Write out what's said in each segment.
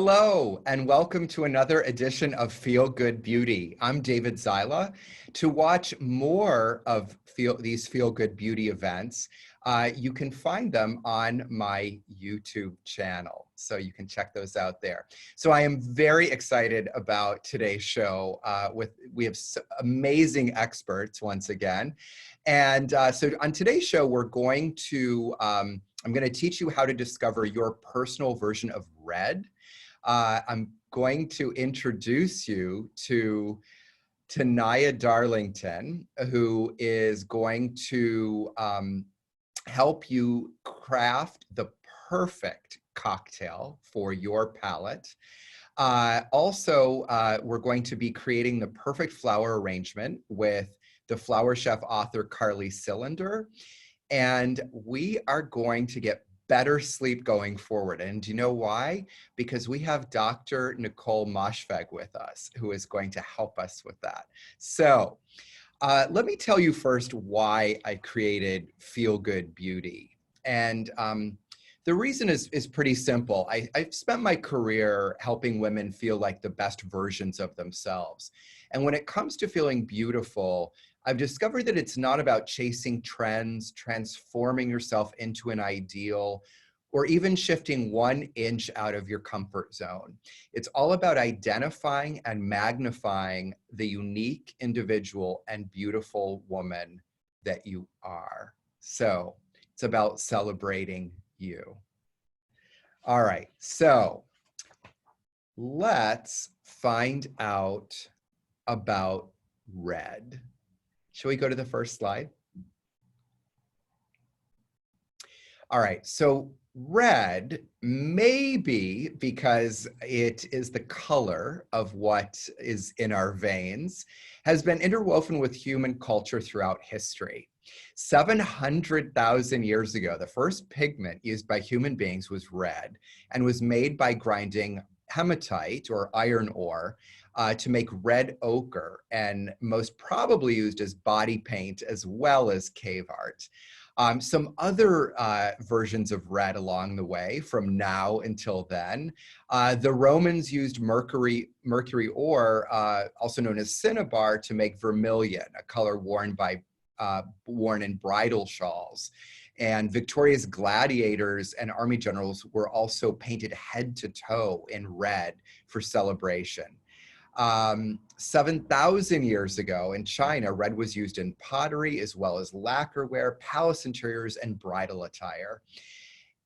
Hello, and welcome to another edition of Feel Good Beauty. I'm David Zyla. To watch more of these Feel Good Beauty events, you can find them on my YouTube channel. So you can check those out there. So I am very excited about today's show. We have amazing experts once again. And so on today's show, I'm going to teach you how to discover your personal version of red. I'm going to introduce you to Tenaya Darlington, who is going to help you craft the perfect cocktail for your palate. We're going to be creating the perfect flower arrangement with the Flower Chef author Carly Cylinder. And we are going to get better sleep going forward. And do you know why? Because we have Dr. Nicole Moshfegh with us, who is going to help us with that. So let me tell you first why I created Feel Good Beauty. And the reason is pretty simple. I've spent my career helping women feel like the best versions of themselves. And when it comes to feeling beautiful, I've discovered that it's not about chasing trends, transforming yourself into an ideal, or even shifting 1 inch out of your comfort zone. It's all about identifying and magnifying the unique individual and beautiful woman that you are. So it's about celebrating you. All right, so let's find out about red. Shall we go to the first slide? All right, so red, maybe because it is the color of what is in our veins, has been interwoven with human culture throughout history. 700,000 years ago, the first pigment used by human beings was red and was made by grinding hematite or iron ore to make red ochre, and most probably used as body paint as well as cave art. Some other versions of red along the way from now until then. The Romans used mercury ore, also known as cinnabar, to make vermilion, a color worn in bridal shawls. And Victoria's gladiators and army generals were also painted head to toe in red for celebration. 7,000 years ago in China, red was used in pottery as well as lacquerware, palace interiors, and bridal attire.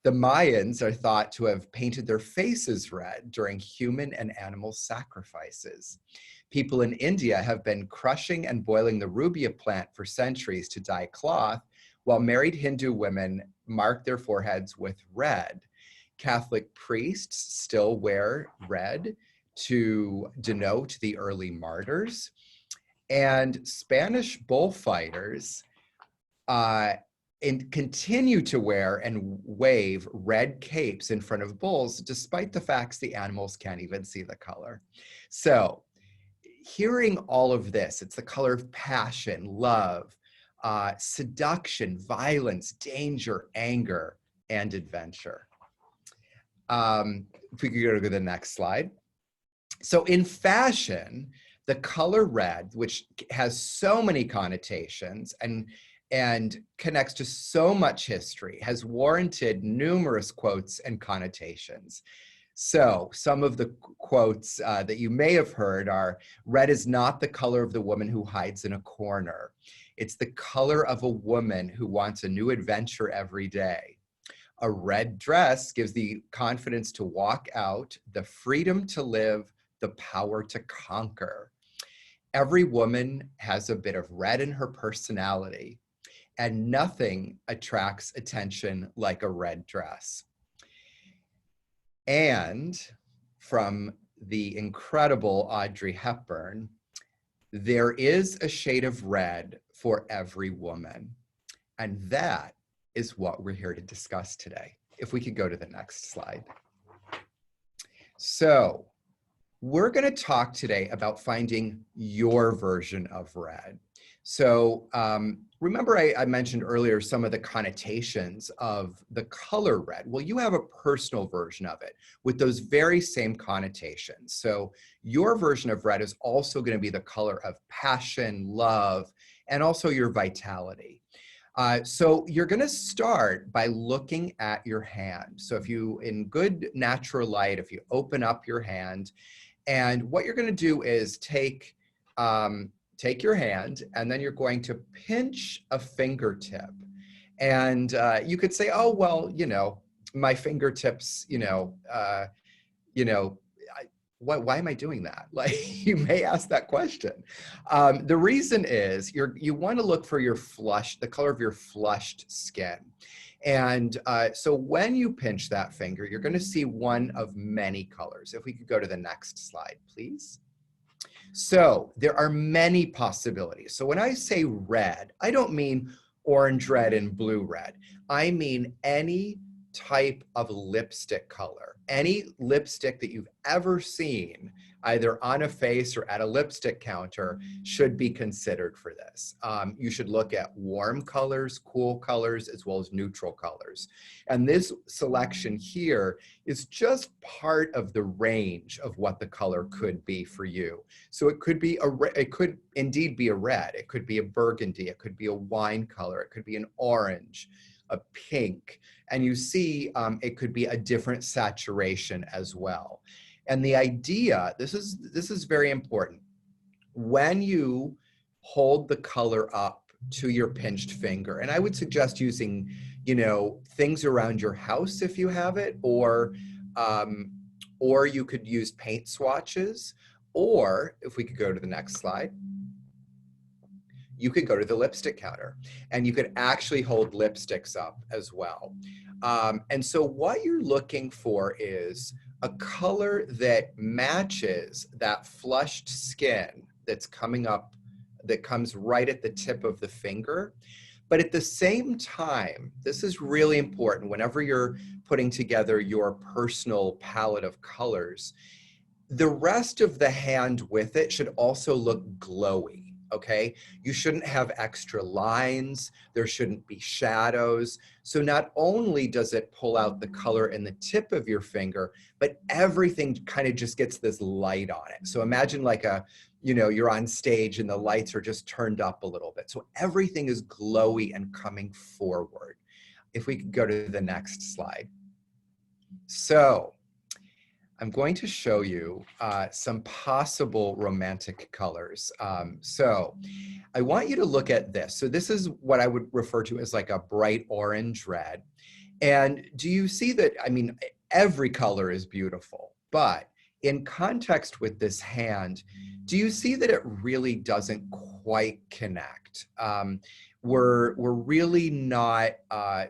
The Mayans are thought to have painted their faces red during human and animal sacrifices. People in India have been crushing and boiling the rubia plant for centuries to dye cloth, while married Hindu women mark their foreheads with red. Catholic priests still wear red to denote the early martyrs. And Spanish bullfighters continue to wear and wave red capes in front of bulls, despite the fact the animals can't even see the color. So hearing all of this, it's the color of passion, love, seduction, violence, danger, anger, and adventure. If we could go to the next slide. So in fashion, the color red, which has so many connotations and connects to so much history, has warranted numerous quotes and connotations. So some of the quotes that you may have heard are, red is not the color of the woman who hides in a corner. It's the color of a woman who wants a new adventure every day. A red dress gives the confidence to walk out, the freedom to live, the power to conquer. Every woman has a bit of red in her personality, and nothing attracts attention like a red dress. And from the incredible Audrey Hepburn, there is a shade of red for every woman. And that is what we're here to discuss today. If we could go to the next slide. So we're going to talk today about finding your version of red. So remember I mentioned earlier some of the connotations of the color red. Well, you have a personal version of it with those very same connotations. So your version of red is also going to be the color of passion, love, and also your vitality. So you're going to start by looking at your hand. So if you, in good natural light, if you open up your hand, and what you're going to do is take your hand, and then you're going to pinch a fingertip. And you could say, oh, well, you know, my fingertips, you know, why am I doing that? Like, you may ask that question. The reason is you want to look for your the color of your flushed skin. And so when you pinch that finger, you're going to see one of many colors. If we could go to the next slide, please. So there are many possibilities. So when I say red, I don't mean orange red and blue red. I mean any type of lipstick color. Any lipstick that you've ever seen, either on a face or at a lipstick counter, should be considered for this. You should look at warm colors, cool colors, as well as neutral colors. And this selection here is just part of the range of what the color could be for you. So it could be it could indeed be a red, it could be a burgundy, it could be a wine color, it could be an orange, a pink, and you see it could be a different saturation as well. And the idea, this is very important. When you hold the color up to your pinched finger, and I would suggest using, you know, things around your house if you have it, or you could use paint swatches, or if we could go to the next slide, you could go to the lipstick counter and you could actually hold lipsticks up as well. And so what you're looking for is a color that matches that flushed skin that's coming up, that comes right at the tip of the finger. But at the same time, this is really important whenever you're putting together your personal palette of colors, the rest of the hand with it should also look glowy. Okay, you shouldn't have extra lines, there shouldn't be shadows. So not only does it pull out the color in the tip of your finger, but everything kind of just gets this light on it. So imagine like you're on stage and the lights are just turned up a little bit. So everything is glowy and coming forward. If we could go to the next slide. So I'm going to show you some possible romantic colors. So I want you to look at this. So this is what I would refer to as like a bright orange red. And do you see that? I mean, every color is beautiful, but in context with this hand, do you see that it really doesn't quite connect? We're really not,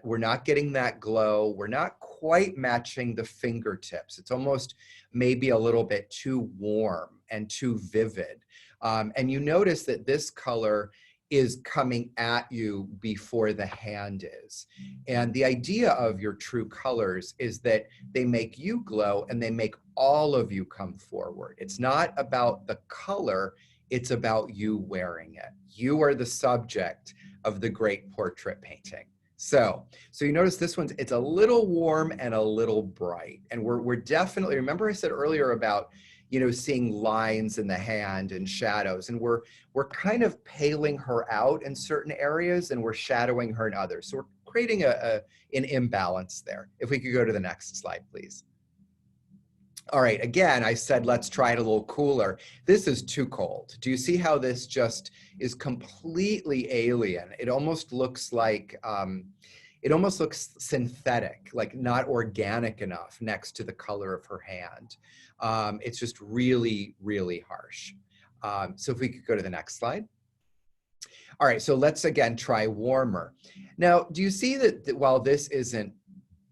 we're not getting that glow. We're not quite matching the fingertips. It's almost maybe a little bit too warm and too vivid. And you notice that this color is coming at you before the hand is. And the idea of your true colors is that they make you glow and they make all of you come forward. It's not about the color, it's about you wearing it. You are the subject of the great portrait painting. So you notice this one's, it's a little warm and a little bright. And we're definitely, remember I said earlier about, you know, seeing lines in the hand and shadows, and we're kind of paling her out in certain areas and we're shadowing her in others. So we're creating an imbalance there. If we could go to the next slide, please. All right, again, I said, let's try it a little cooler. This is too cold. Do you see how this just is completely alien? It almost looks like, it almost looks synthetic, like not organic enough next to the color of her hand. It's just really, really harsh. So if we could go to the next slide. All right, so let's again try warmer. Now, do you see that while this isn't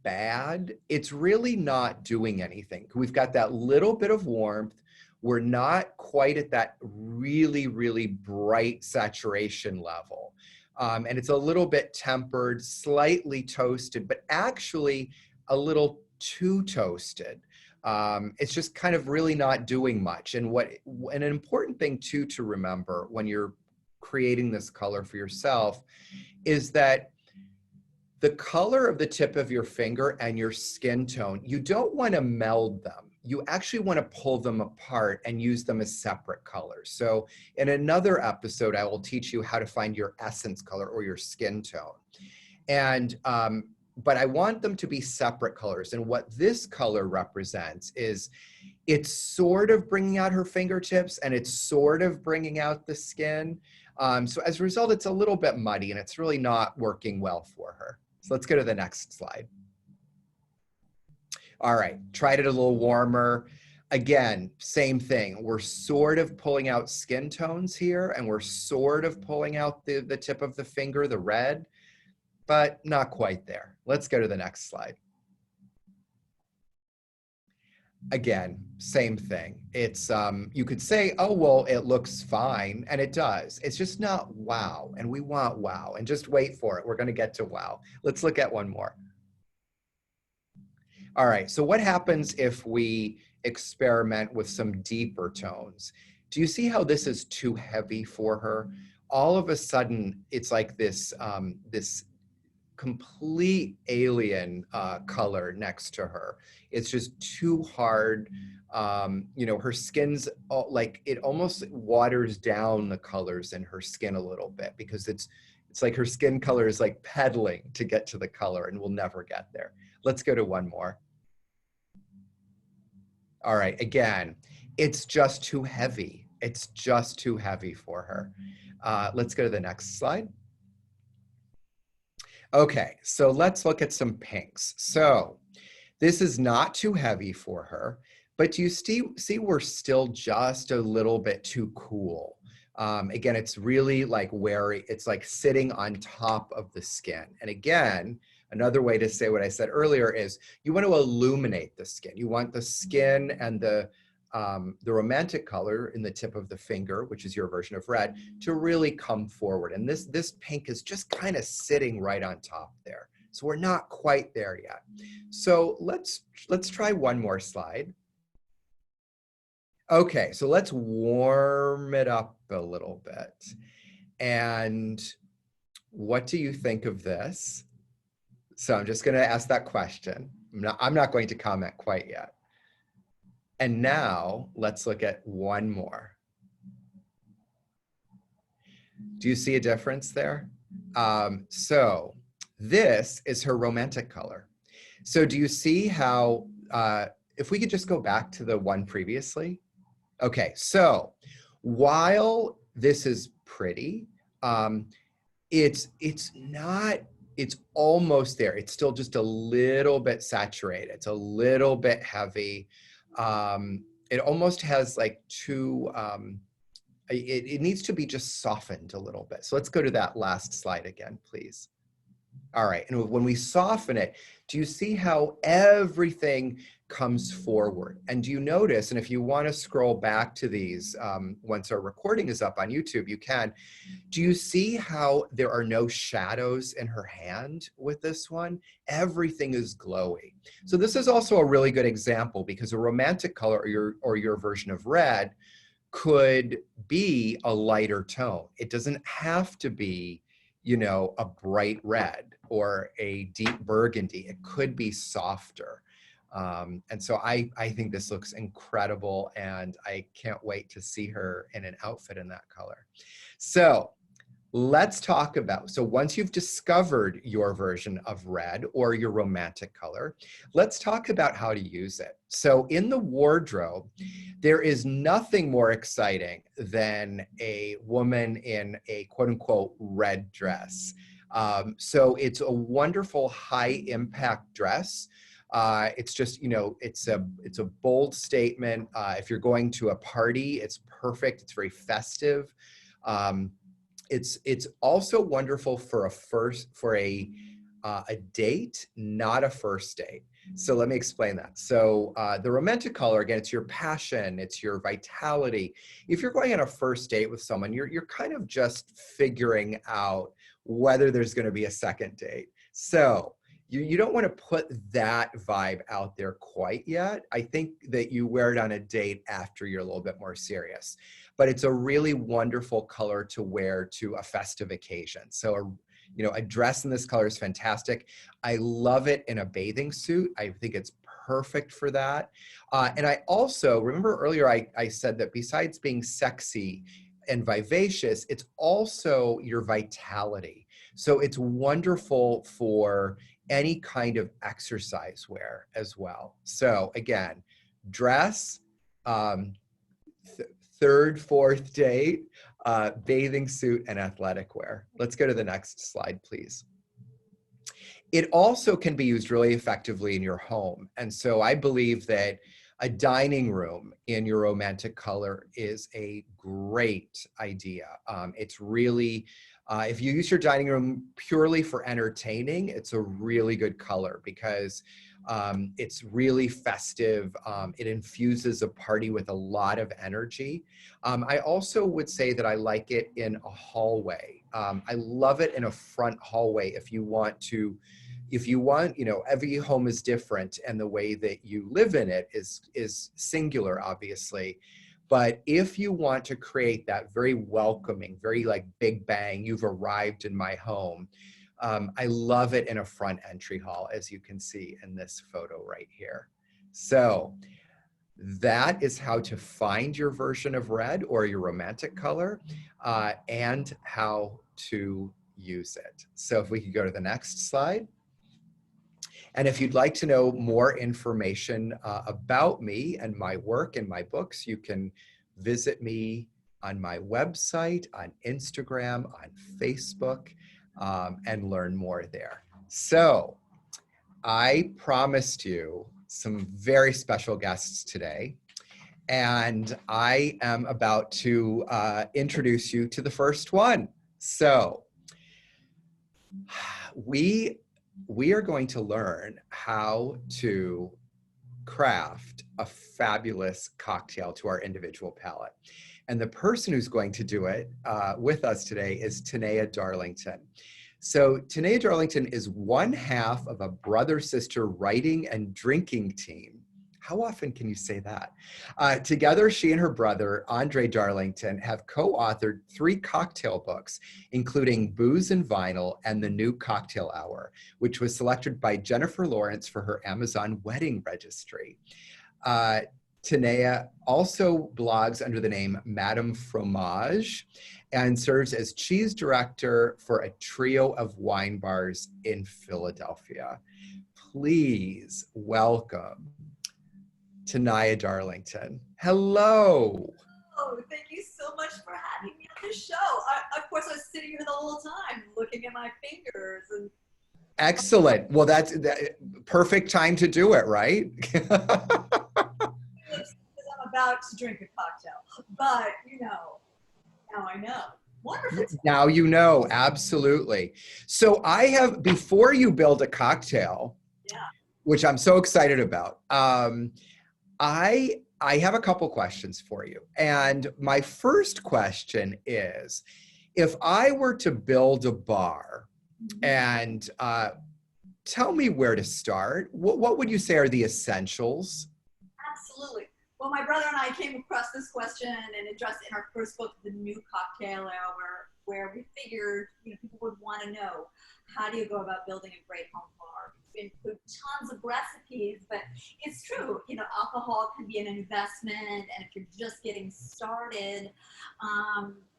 bad, it's really not doing anything? We've got that little bit of warmth. We're not quite at that really, really bright saturation level. And it's a little bit tempered, slightly toasted, but actually a little too toasted. It's just kind of really not doing much. And an important thing too to remember when you're creating this color for yourself is that the color of the tip of your finger and your skin tone, you don't want to meld them. You actually want to pull them apart and use them as separate colors. So in another episode, I will teach you how to find your essence color or your skin tone. And, but I want them to be separate colors. And what this color represents is it's sort of bringing out her fingertips and it's sort of bringing out the skin. So as a result, it's a little bit muddy and it's really not working well for her. So let's go to the next slide. All right, tried it a little warmer. Again, same thing. We're sort of pulling out skin tones here and we're sort of pulling out the tip of the finger, the red, but not quite there. Let's go to the next slide. Again, same thing. It's, you could say, oh, well, it looks fine, and it does. It's just not wow, and we want wow, and just wait for it. We're gonna get to wow. Let's look at one more. All right, so what happens if we experiment with some deeper tones? Do you see how this is too heavy for her? All of a sudden, it's like this, this complete alien color next to her. It's just too hard. You know, her skin's like, it almost waters down the colors in her skin a little bit because it's like her skin color is like pedaling to get to the color and we'll never get there. Let's go to one more. All right, again, it's just too heavy. It's just too heavy for her. Let's go to the next slide. Okay, so let's look at some pinks. So this is not too heavy for her, but you see we're still just a little bit too cool. Again, it's really like it's like sitting on top of the skin. And again, another way to say what I said earlier is you want to illuminate the skin. You want the skin and the romantic color in the tip of the finger, which is your version of red, to really come forward. And this pink is just kind of sitting right on top there. So we're not quite there yet. So let's try one more slide. Okay, so let's warm it up a little bit. And what do you think of this? So I'm just going to ask that question. I'm not going to comment quite yet. And now let's look at one more. Do you see a difference there? So this is her romantic color. So do you see how, if we could just go back to the one previously? Okay, so while this is pretty, it's almost there. It's still just a little bit saturated. It's a little bit heavy. It almost has like it needs to be just softened a little bit. So let's go to that last slide again, please. All right, and when we soften it, do you see how everything comes forward? And do you notice, and if you want to scroll back to these, once our recording is up on YouTube, you can. Do you see how there are no shadows in her hand with this one? Everything is glowy. So this is also a really good example because a romantic color or your version of red could be a lighter tone. It doesn't have to be, you know, a bright red or a deep burgundy. It could be softer. And so I think this looks incredible and I can't wait to see her in an outfit in that color. So let's talk about, so once you've discovered your version of red or your romantic color, let's talk about how to use it. So in the wardrobe, there is nothing more exciting than a woman in a quote unquote red dress. So it's a wonderful high impact dress. It's just, you know, it's a bold statement. If you're going to a party, it's perfect. It's very festive. It's also wonderful for a date, not a first date. So let me explain that. So the romantic color, again, it's your passion, it's your vitality. If you're going on a first date with someone, you're kind of just figuring out whether there's going to be a second date. So you don't want to put that vibe out there quite yet. I think that you wear it on a date after you're a little bit more serious, but it's a really wonderful color to wear to a festive occasion. So a dress in this color is fantastic. I love it in a bathing suit. I think it's perfect for that. And I also, remember earlier I said that besides being sexy and vivacious, it's also your vitality. So it's wonderful for any kind of exercise wear as well. So again, dress, third, fourth date, bathing suit, and athletic wear. Let's go to the next slide, please. It also can be used really effectively in your home. And so I believe that a dining room in your romantic color is a great idea. It's really, if you use your dining room purely for entertaining, it's a really good color because it's really festive. It infuses a party with a lot of energy. I also would say that I like it in a hallway. I love it in a front hallway if you want, every home is different and the way that you live in it is singular, obviously. But if you want to create that very welcoming, very like big bang, you've arrived in my home, I love it in a front entry hall, as you can see in this photo right here. So that is how to find your version of red or your romantic color and how to use it. So if we could go to the next slide. And if you'd like to know more information about me and my work and my books, you can visit me on my website, on Instagram, on Facebook, and learn more there. So I promised you some very special guests today, and I am about to introduce you to the first one. So we are going to learn how to craft a fabulous cocktail to our individual palate. And the person who's going to do it with us today is Tenaya Darlington. So Tenaya Darlington is one half of a brother-sister writing and drinking team. How often can you say that? Together, she and her brother, Andre Darlington, have co-authored 3 cocktail books, including Booze and Vinyl and The New Cocktail Hour, which was selected by Jennifer Lawrence for her Amazon wedding registry. Tenaya also blogs under the name Madame Fromage and serves as cheese director for a trio of wine bars in Philadelphia. Please welcome Tenaya Darlington. Hello. Oh, thank you so much for having me on the show. Of course, I was sitting here the whole time looking at my fingers. And excellent. Well, that's perfect time to do it, right? I'm about to drink a cocktail, but now I know. Wonderful. Now you know, absolutely. So I have, before you build a cocktail, which I'm so excited about, I have a couple questions for you. And my first question is, if I were to build a bar, and tell me where to start, what would you say are the essentials? Absolutely. Well, my brother and I came across this question and addressed it in our first book, The New Cocktail Hour, where we figured people would want to know, how do you go about building a great home bar? We include tons of recipes, but it's true, alcohol can be an investment, and if you're just getting started,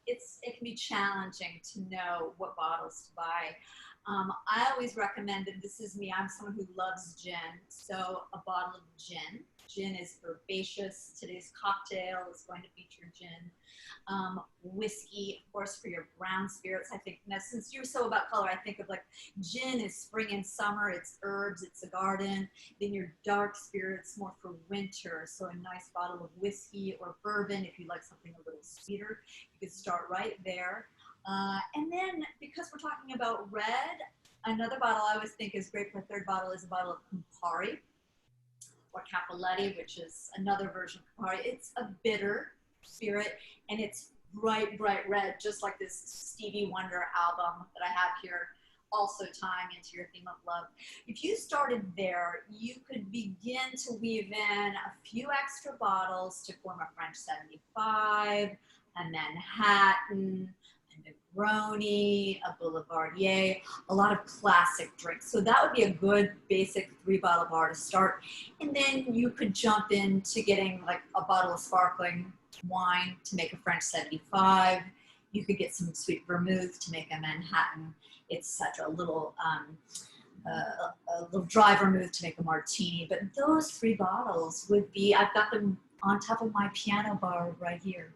it can be challenging to know what bottles to buy. I always recommend, and this is me, I'm someone who loves gin, so a bottle of gin. Gin is herbaceous. Today's cocktail is going to feature gin. Whiskey, of course, for your brown spirits. I think, now since you're so about color, I think of like gin is spring and summer, it's herbs, it's a garden. Then your dark spirits more for winter. So a nice bottle of whiskey or bourbon, if you like something a little sweeter, you could start right there. And then, because we're talking about red, another bottle I always think is great for a third bottle is a bottle of Campari or Cappelletti, which is another version of Campari. It's a bitter spirit, and it's bright, bright red, just like this Stevie Wonder album that I have here also tying into your theme of love. If you started there, you could begin to weave in a few extra bottles to form a French 75, a Manhattan, a Negroni, a Boulevardier, a lot of classic drinks. So that would be a good basic 3-bottle bar to start. And then you could jump into getting like a bottle of sparkling wine to make a French 75. You could get some sweet vermouth to make a Manhattan. It's such a little dry vermouth to make a martini. But those 3 bottles would be, I've got them on top of my piano bar right here.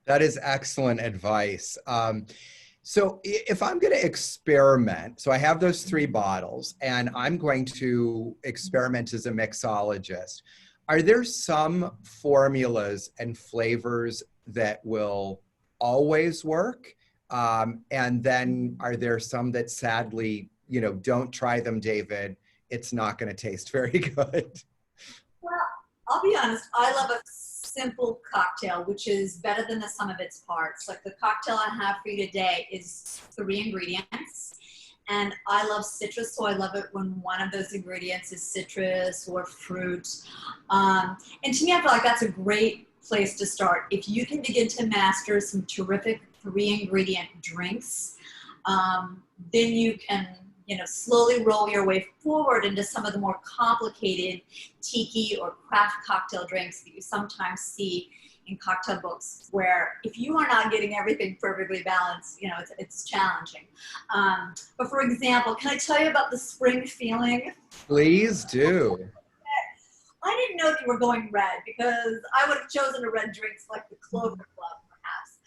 That is excellent advice. So if I'm going to experiment, so I have those 3 bottles and I'm going to experiment as a mixologist, are there some formulas and flavors that will always work? And then are there some that sadly, you know, don't try them, David, it's not going to taste very good? Well, I'll be honest, I love a simple cocktail, which is better than the sum of its parts. Like the cocktail I have for you today is 3 ingredients. And I love citrus, so I love it when one of those ingredients is citrus or fruit. And to me, I feel like that's a great place to start. If you can begin to master some terrific 3-ingredient drinks, then you can, you know, slowly roll your way forward into some of the more complicated tiki or craft cocktail drinks that you sometimes see in cocktail books, where if you are not getting everything perfectly balanced, you know, it's challenging. But for example, can I tell you about the spring feeling? Please do. I didn't know that you were going red because I would have chosen a red drink like the Clover Club, perhaps.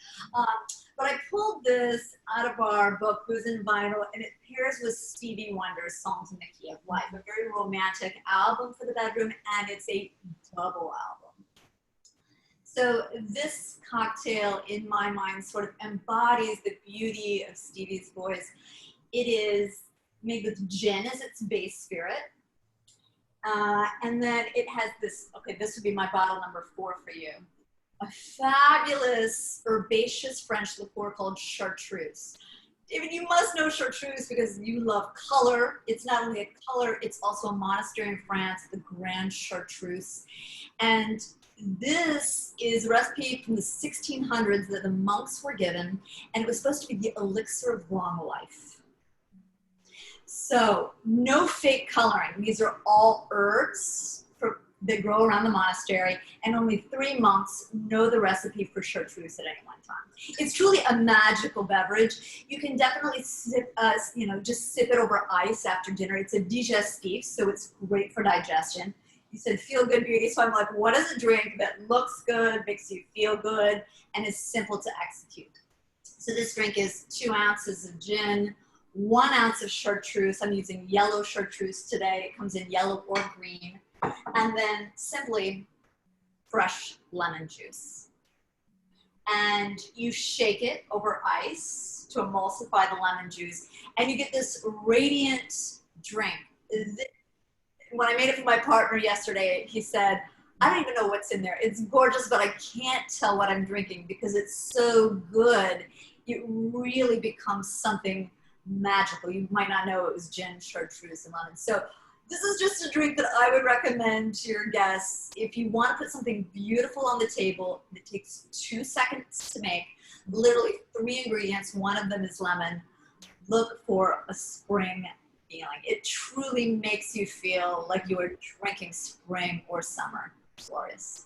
But I pulled this out of our book, Booze and Vinyl, and it pairs with Stevie Wonder's Songs in the Key of Life, a very romantic album for the bedroom, and it's a double album. So this cocktail, in my mind, sort of embodies the beauty of Stevie's voice. It is made with gin as its base spirit. And then it has this, okay, this would be my bottle number 4 for you. A fabulous herbaceous French liqueur called chartreuse. David, you must know chartreuse because you love color. It's not only a color, it's also a monastery in France, the Grand Chartreuse. And this is a recipe from the 1600s that the monks were given, and it was supposed to be the elixir of long life. So no fake coloring. These are all herbs that grow around the monastery, and only 3 monks know the recipe for chartreuse at any one time. It's truly a magical beverage. You can definitely sip, just sip it over ice after dinner. It's a digestif, so it's great for digestion. You said feel good beauty, so I'm like, what is a drink that looks good, makes you feel good, and is simple to execute? So this drink is 2 ounces of gin, 1 ounce of chartreuse. I'm using yellow chartreuse today. It comes in yellow or green. And then simply fresh lemon juice. And you shake it over ice to emulsify the lemon juice, and you get this radiant drink. When I made it for my partner yesterday, he said, I don't even know what's in there. It's gorgeous, but I can't tell what I'm drinking because it's so good. It really becomes something magical. You might not know it was gin, chartreuse, and lemon. So this is just a drink that I would recommend to your guests. If you want to put something beautiful on the table, it takes 2 seconds to make, literally 3 ingredients. One of them is lemon. Look for a spring feeling. It truly makes you feel like you are drinking spring or summer. Glorious.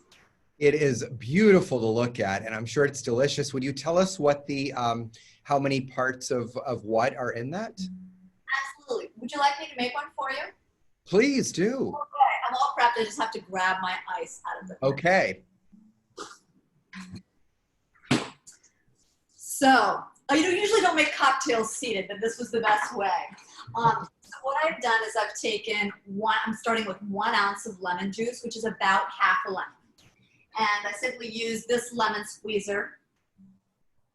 It is beautiful to look at, and I'm sure it's delicious. Would you tell us what the, how many parts of what are in that? Absolutely. Would you like me to make one for you? Please do. Okay, I'm all prepped. I just have to grab my ice out of the Okay. So, you usually don't make cocktails seated, but this was the best way. So what I've done is I've taken I'm starting with 1 ounce of lemon juice, which is about half a lemon. And I simply use this lemon squeezer.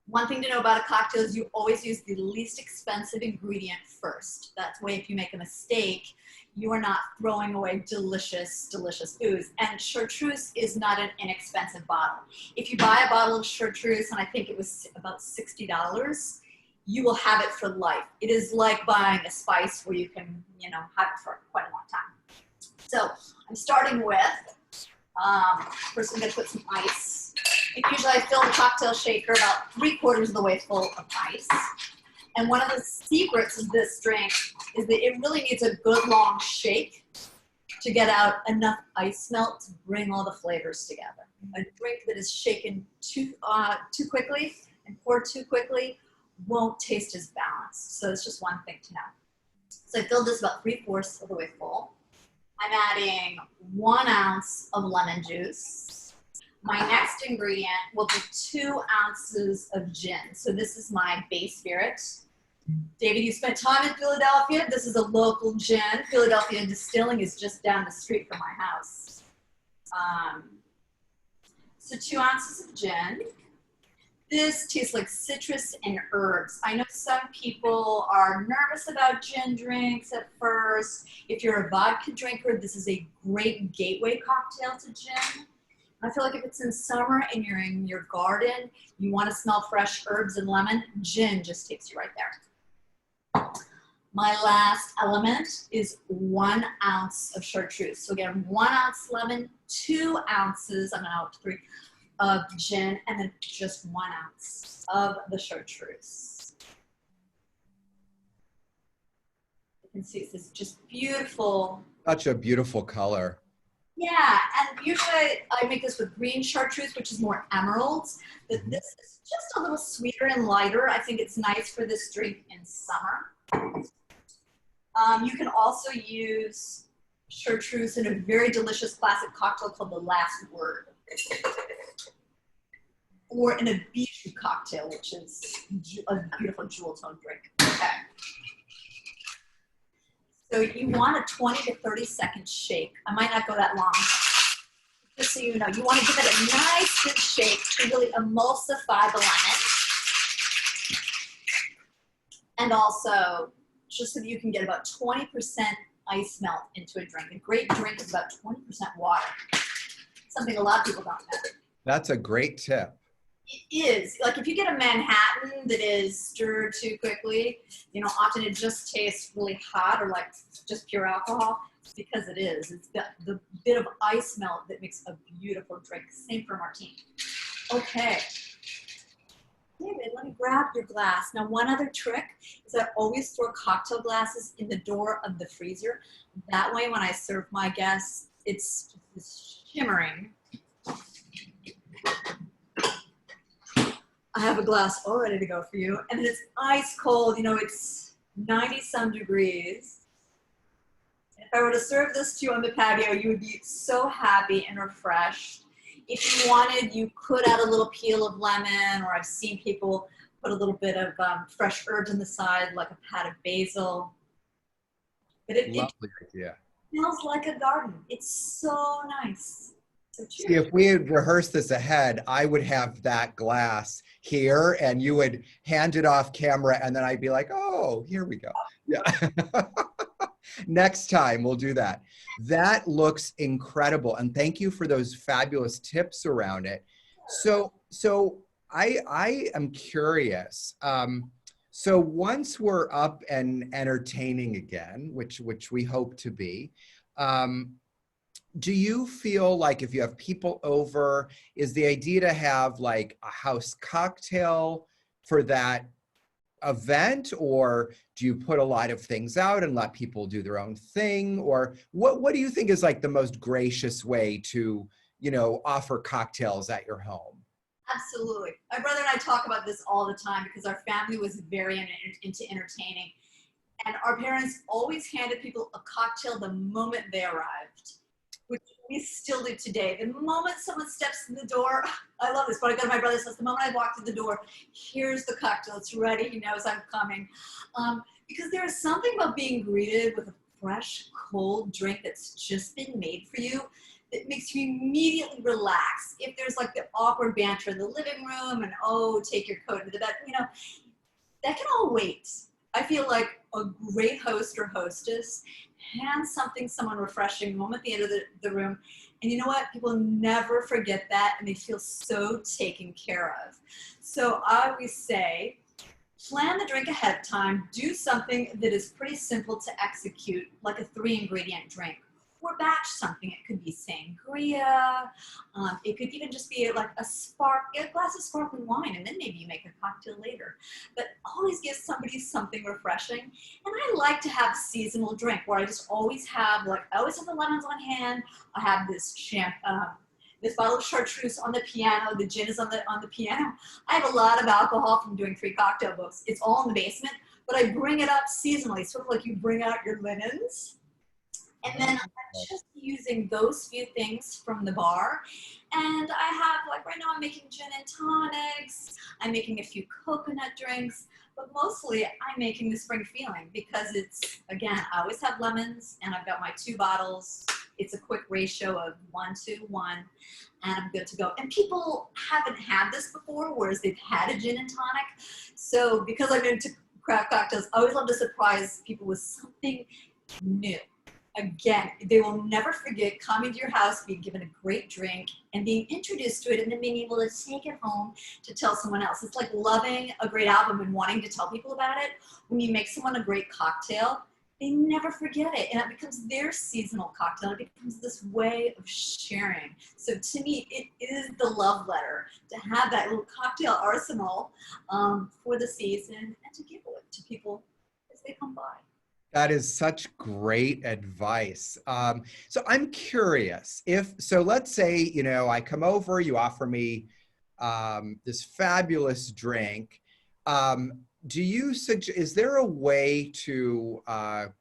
One thing to know about a cocktail is you always use the least expensive ingredient first. That way, if you make a mistake, you are not throwing away delicious, delicious booze. And chartreuse is not an inexpensive bottle. If you buy a bottle of chartreuse, and I think it was about $60, you will have it for life. It is like buying a spice where you can, you know, have it for quite a long time. So I'm starting with, first I'm gonna put some ice. And usually I fill the cocktail shaker about 3/4 of the way full of ice. And one of the secrets of this drink is that it really needs a good long shake to get out enough ice melt to bring all the flavors together. A drink that is shaken too quickly and poured too quickly won't taste as balanced. So it's just one thing to know. So I filled this about 3/4 of the way full. I'm adding 1 ounce of lemon juice. My next ingredient will be 2 ounces of gin. So this is my base spirit. David, you spent time in Philadelphia. This is a local gin. Philadelphia Distilling is just down the street from my house. So 2 ounces of gin. This tastes like citrus and herbs. I know some people are nervous about gin drinks at first. If you're a vodka drinker, this is a great gateway cocktail to gin. I feel like if it's in summer and you're in your garden, you want to smell fresh herbs and lemon, gin just takes you right there. My last element is 1 ounce of chartreuse. So again, 1 ounce lemon, 2 ounces, I'm now up to 3, of gin, and then just 1 ounce of the chartreuse. You can see it's this just beautiful. Such a beautiful color. Yeah, and usually I make this with green chartreuse, which is more emeralds. But this is just a little sweeter and lighter. I think it's nice for this drink in summer. You can also use chartreuse in a very delicious classic cocktail called The Last Word. Or in a bijou cocktail, which is a beautiful jewel tone drink. Okay. So you want a 20 to 30 second shake. I might not go that long. Just so you know, you want to give it a nice good shake to really emulsify the lemon. And also, just so that you can get about 20% ice melt into a drink. A great drink is about 20% water. Something a lot of people don't know. That's a great tip. It is. Like if you get a Manhattan that is stirred too quickly, you know, often it just tastes really hot or like just pure alcohol. It's because it is. It's got the bit of ice melt that makes a beautiful drink. Same for martini. Okay. David, let me grab your glass. Now, one other trick is I always throw cocktail glasses in the door of the freezer. That way, when I serve my guests, it's shimmering. I have a glass all ready to go for you, and it's ice cold. You know, it's 90-some degrees. If I were to serve this to you on the patio, you would be so happy and refreshed. If you wanted, you could add a little peel of lemon, or I've seen people put a little bit of fresh herbs on the side, like a pat of basil. But it smells like a garden. It's so nice. So see, if we had rehearsed this ahead, I would have that glass here, and you would hand it off camera, and then I'd be like, oh, here we go. Yeah. Next time we'll do that. That looks incredible, and thank you for those fabulous tips around it. So I am curious. So once we're up and entertaining again, which we hope to be, do you feel like if you have people over, is the idea to have like a house cocktail for that event, or do you put a lot of things out and let people do their own thing? Or what do you think is like the most gracious way to, you know, offer cocktails at your home? Absolutely. My brother and I talk about this all the time because our family was very into entertaining. And our parents always handed people a cocktail the moment they arrived, which we still do today. The moment someone steps in the door, I love this, but I go to my brother's house, the moment I walk through the door, here's the cocktail, it's ready, he knows I'm coming. Because there is something about being greeted with a fresh, cold drink that's just been made for you that makes you immediately relax. If there's like the awkward banter in the living room and, oh, take your coat into the bed, you know, that can all wait. I feel like a great host or hostess hands someone refreshing the moment they enter the room. And you know what? People never forget that, and they feel so taken care of. So I always say, Plan the drink ahead of time. Do something that is pretty simple to execute, like a 3-ingredient drink. Or batch something. It could be sangria. It could even just be like a glass of sparkling wine, and then maybe you make a cocktail later. But always give somebody something refreshing. And I like to have seasonal drink where I just always have, I always have the lemons on hand. I have this this bottle of chartreuse on the piano. The gin is on the piano. I have a lot of alcohol from doing 3 cocktail books. It's all in the basement, but I bring it up seasonally, sort of like you bring out your linens. And then I'm just using those few things from the bar. And I have, right now I'm making gin and tonics. I'm making a few coconut drinks. But mostly I'm making the spring feeling because it's, again, I always have lemons and I've got my 2 bottles. It's a quick ratio of 1:1, and I'm good to go. And people haven't had this before, whereas they've had a gin and tonic. So because I'm into craft cocktails, I always love to surprise people with something new. Again, they will never forget coming to your house, being given a great drink, and being introduced to it, and then being able to take it home to tell someone else. It's like loving a great album and wanting to tell people about it. When you make someone a great cocktail, they never forget it, and it becomes their seasonal cocktail. It becomes this way of sharing. So to me, it is the love letter to have that little cocktail arsenal for the season and to give it to people as they come by. That is such great advice. So I'm curious so let's say, I come over, you offer me this fabulous drink. Do you suggest, is there a way to, how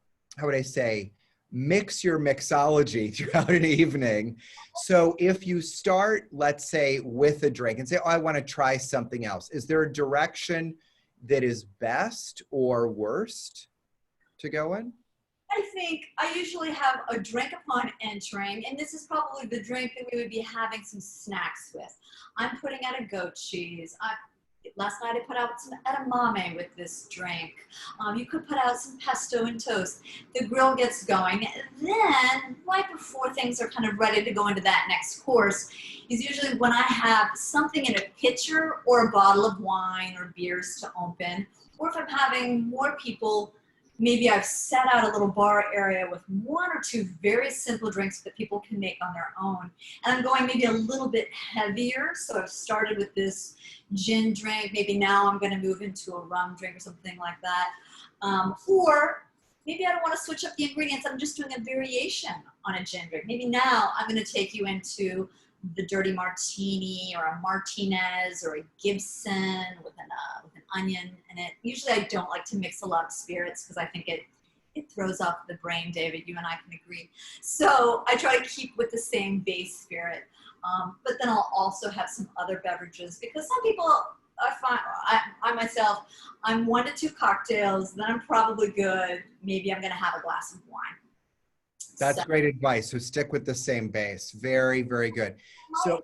would I say, mix your mixology throughout an evening? So if you start, let's say, with a drink and say, oh, I want to try something else, is there a direction that is best or worst to go in? I think I usually have a drink upon entering, and this is probably the drink that we would be having some snacks with. I'm putting out a goat cheese. Last night I put out some edamame with this drink. You could put out some pesto and toast. The grill gets going. Then, right before things are kind of ready to go into that next course, is usually when I have something in a pitcher or a bottle of wine or beers to open, or if I'm having more people, maybe I've set out a little bar area with 1 or 2 very simple drinks that people can make on their own. And I'm going maybe a little bit heavier. So I've started with this gin drink. Maybe now I'm going to move into a rum drink or something like that. Or maybe I don't want to switch up the ingredients. I'm just doing a variation on a gin drink. Maybe now I'm going to take you into the dirty martini or a Martinez or a Gibson with an onion in it. Usually I don't like to mix a lot of spirits because I think it throws off the brain, David. You and I can agree. So I try to keep with the same base spirit. But then I'll also have some other beverages because some people, I myself, I'm 1 to 2 cocktails, then I'm probably good. Maybe I'm going to have a glass of wine. That's great advice. So stick with the same base. Very, very good. So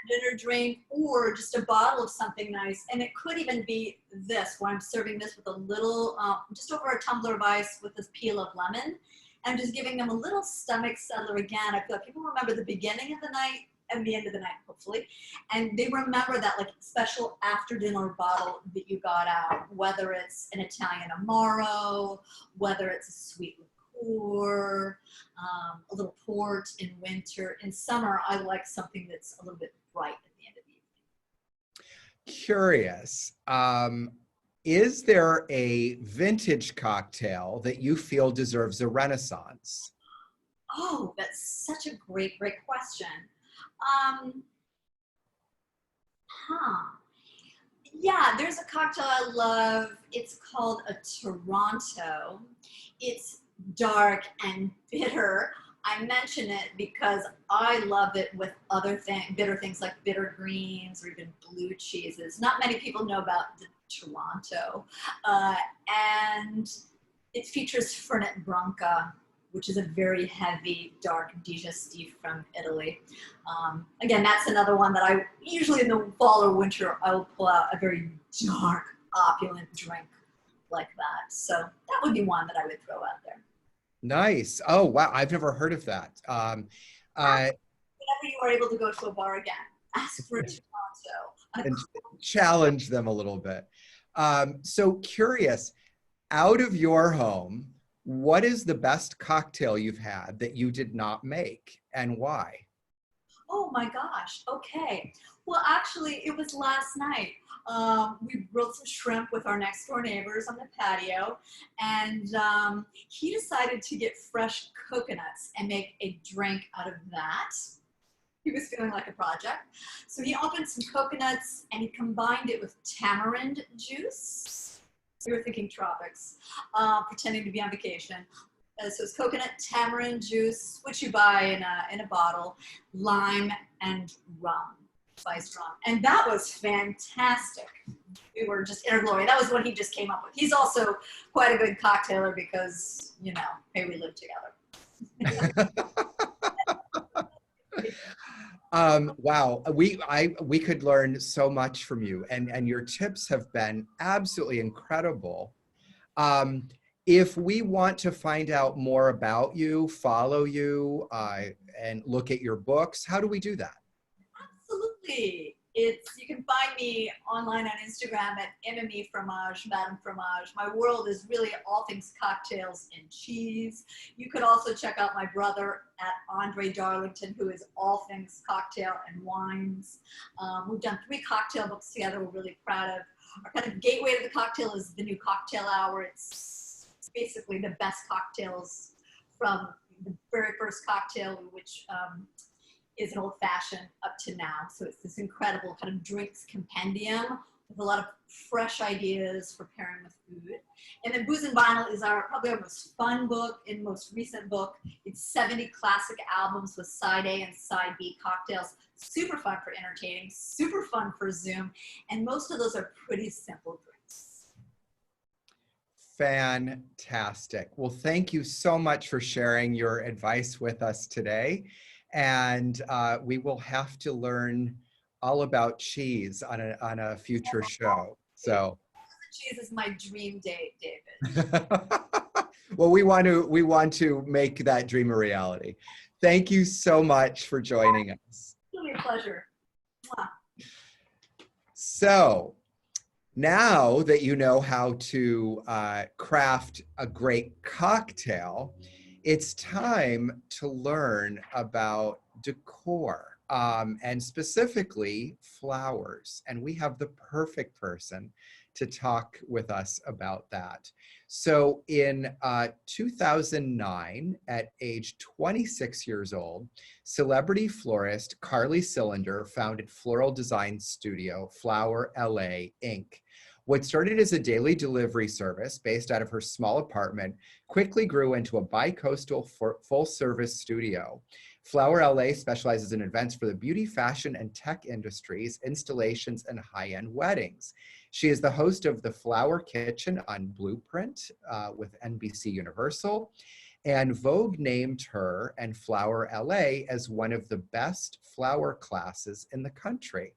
dinner drink or just a bottle of something nice. And it could even be this, where I'm serving this with a little, just over a tumbler of ice with this peel of lemon. And just giving them a little stomach settler again. I feel like people remember the beginning of the night and the end of the night, hopefully. And they remember that special after dinner bottle that you got out, whether it's an Italian Amaro, whether it's a sweet liqueur, a little port in winter. In summer, I like something that's a little bit bright at the end of the evening. Curious, is there a vintage cocktail that you feel deserves a renaissance? Oh, that's such a great question. Yeah, there's a cocktail I love. It's called a Toronto. It's dark and bitter. I mention it because I love it with other bitter things like bitter greens or even blue cheeses. Not many people know about the Toronto. And it features Fernet Branca, which is a very heavy, dark digestif from Italy. Again, that's another one that I usually in the fall or winter, I will pull out a very dark, opulent drink like that. So that would be one that I would throw out there. Nice. Oh, wow. I've never heard of that. Whenever you are able to go to a bar again, ask for a Toronto. And challenge them a little bit. So curious, out of your home, what is the best cocktail you've had that you did not make, and why? Oh my gosh. Okay. Well, actually, it was last night. We grilled some shrimp with our next door neighbors on the patio, and he decided to get fresh coconuts and make a drink out of that. He was feeling like a project. So he opened some coconuts and he combined it with tamarind juice. We were thinking tropics, pretending to be on vacation. So it's coconut, tamarind juice, which you buy in a bottle, lime, and rum, spiced rum. And that was fantastic. We were just in our glory. That was what he just came up with. He's also quite a good cocktailer because, you know, hey, we live together. Wow, we could learn so much from you, and your tips have been absolutely incredible. If we want to find out more about you, follow you, and look at your books, how do we do that? Absolutely. You can find me online on Instagram at Emmy Fromage, Madame Fromage. My world is really all things cocktails and cheese. You could also check out my brother at Andre Darlington, who is all things cocktail and wines. We've done 3 cocktail books together we're really proud of. Our kind of gateway to the cocktail is the new Cocktail Hour. It's basically the best cocktails from the very first cocktail, which is an old-fashioned up to now. So it's this incredible kind of drinks compendium with a lot of fresh ideas for pairing with food. And then Booze and Vinyl is probably our most fun book and most recent book. It's 70 classic albums with Psy.D and Psy.D cocktails. Super fun for entertaining, super fun for Zoom, and most of those are pretty simple drinks. Fantastic. Well, thank you so much for sharing your advice with us today. And we will have to learn all about cheese on a future show. So cheese is my dream date, David. Well, we want to make that dream a reality. Thank you so much for joining us. It's really a pleasure. Mwah. So now that you know how to craft a great cocktail, it's time to learn about decor, and specifically flowers. And we have the perfect person to talk with us about that. So in 2009, at age 26 years old, celebrity florist Carly Cylinder founded floral design studio Flower LA Inc. What started as a daily delivery service based out of her small apartment quickly grew into a bi-coastal full-service studio. Flower LA specializes in events for the beauty, fashion, and tech industries, installations, and high-end weddings. She is the host of The Flower Kitchen on Blueprint with NBC Universal, and Vogue named her and Flower LA as one of the best flower classes in the country.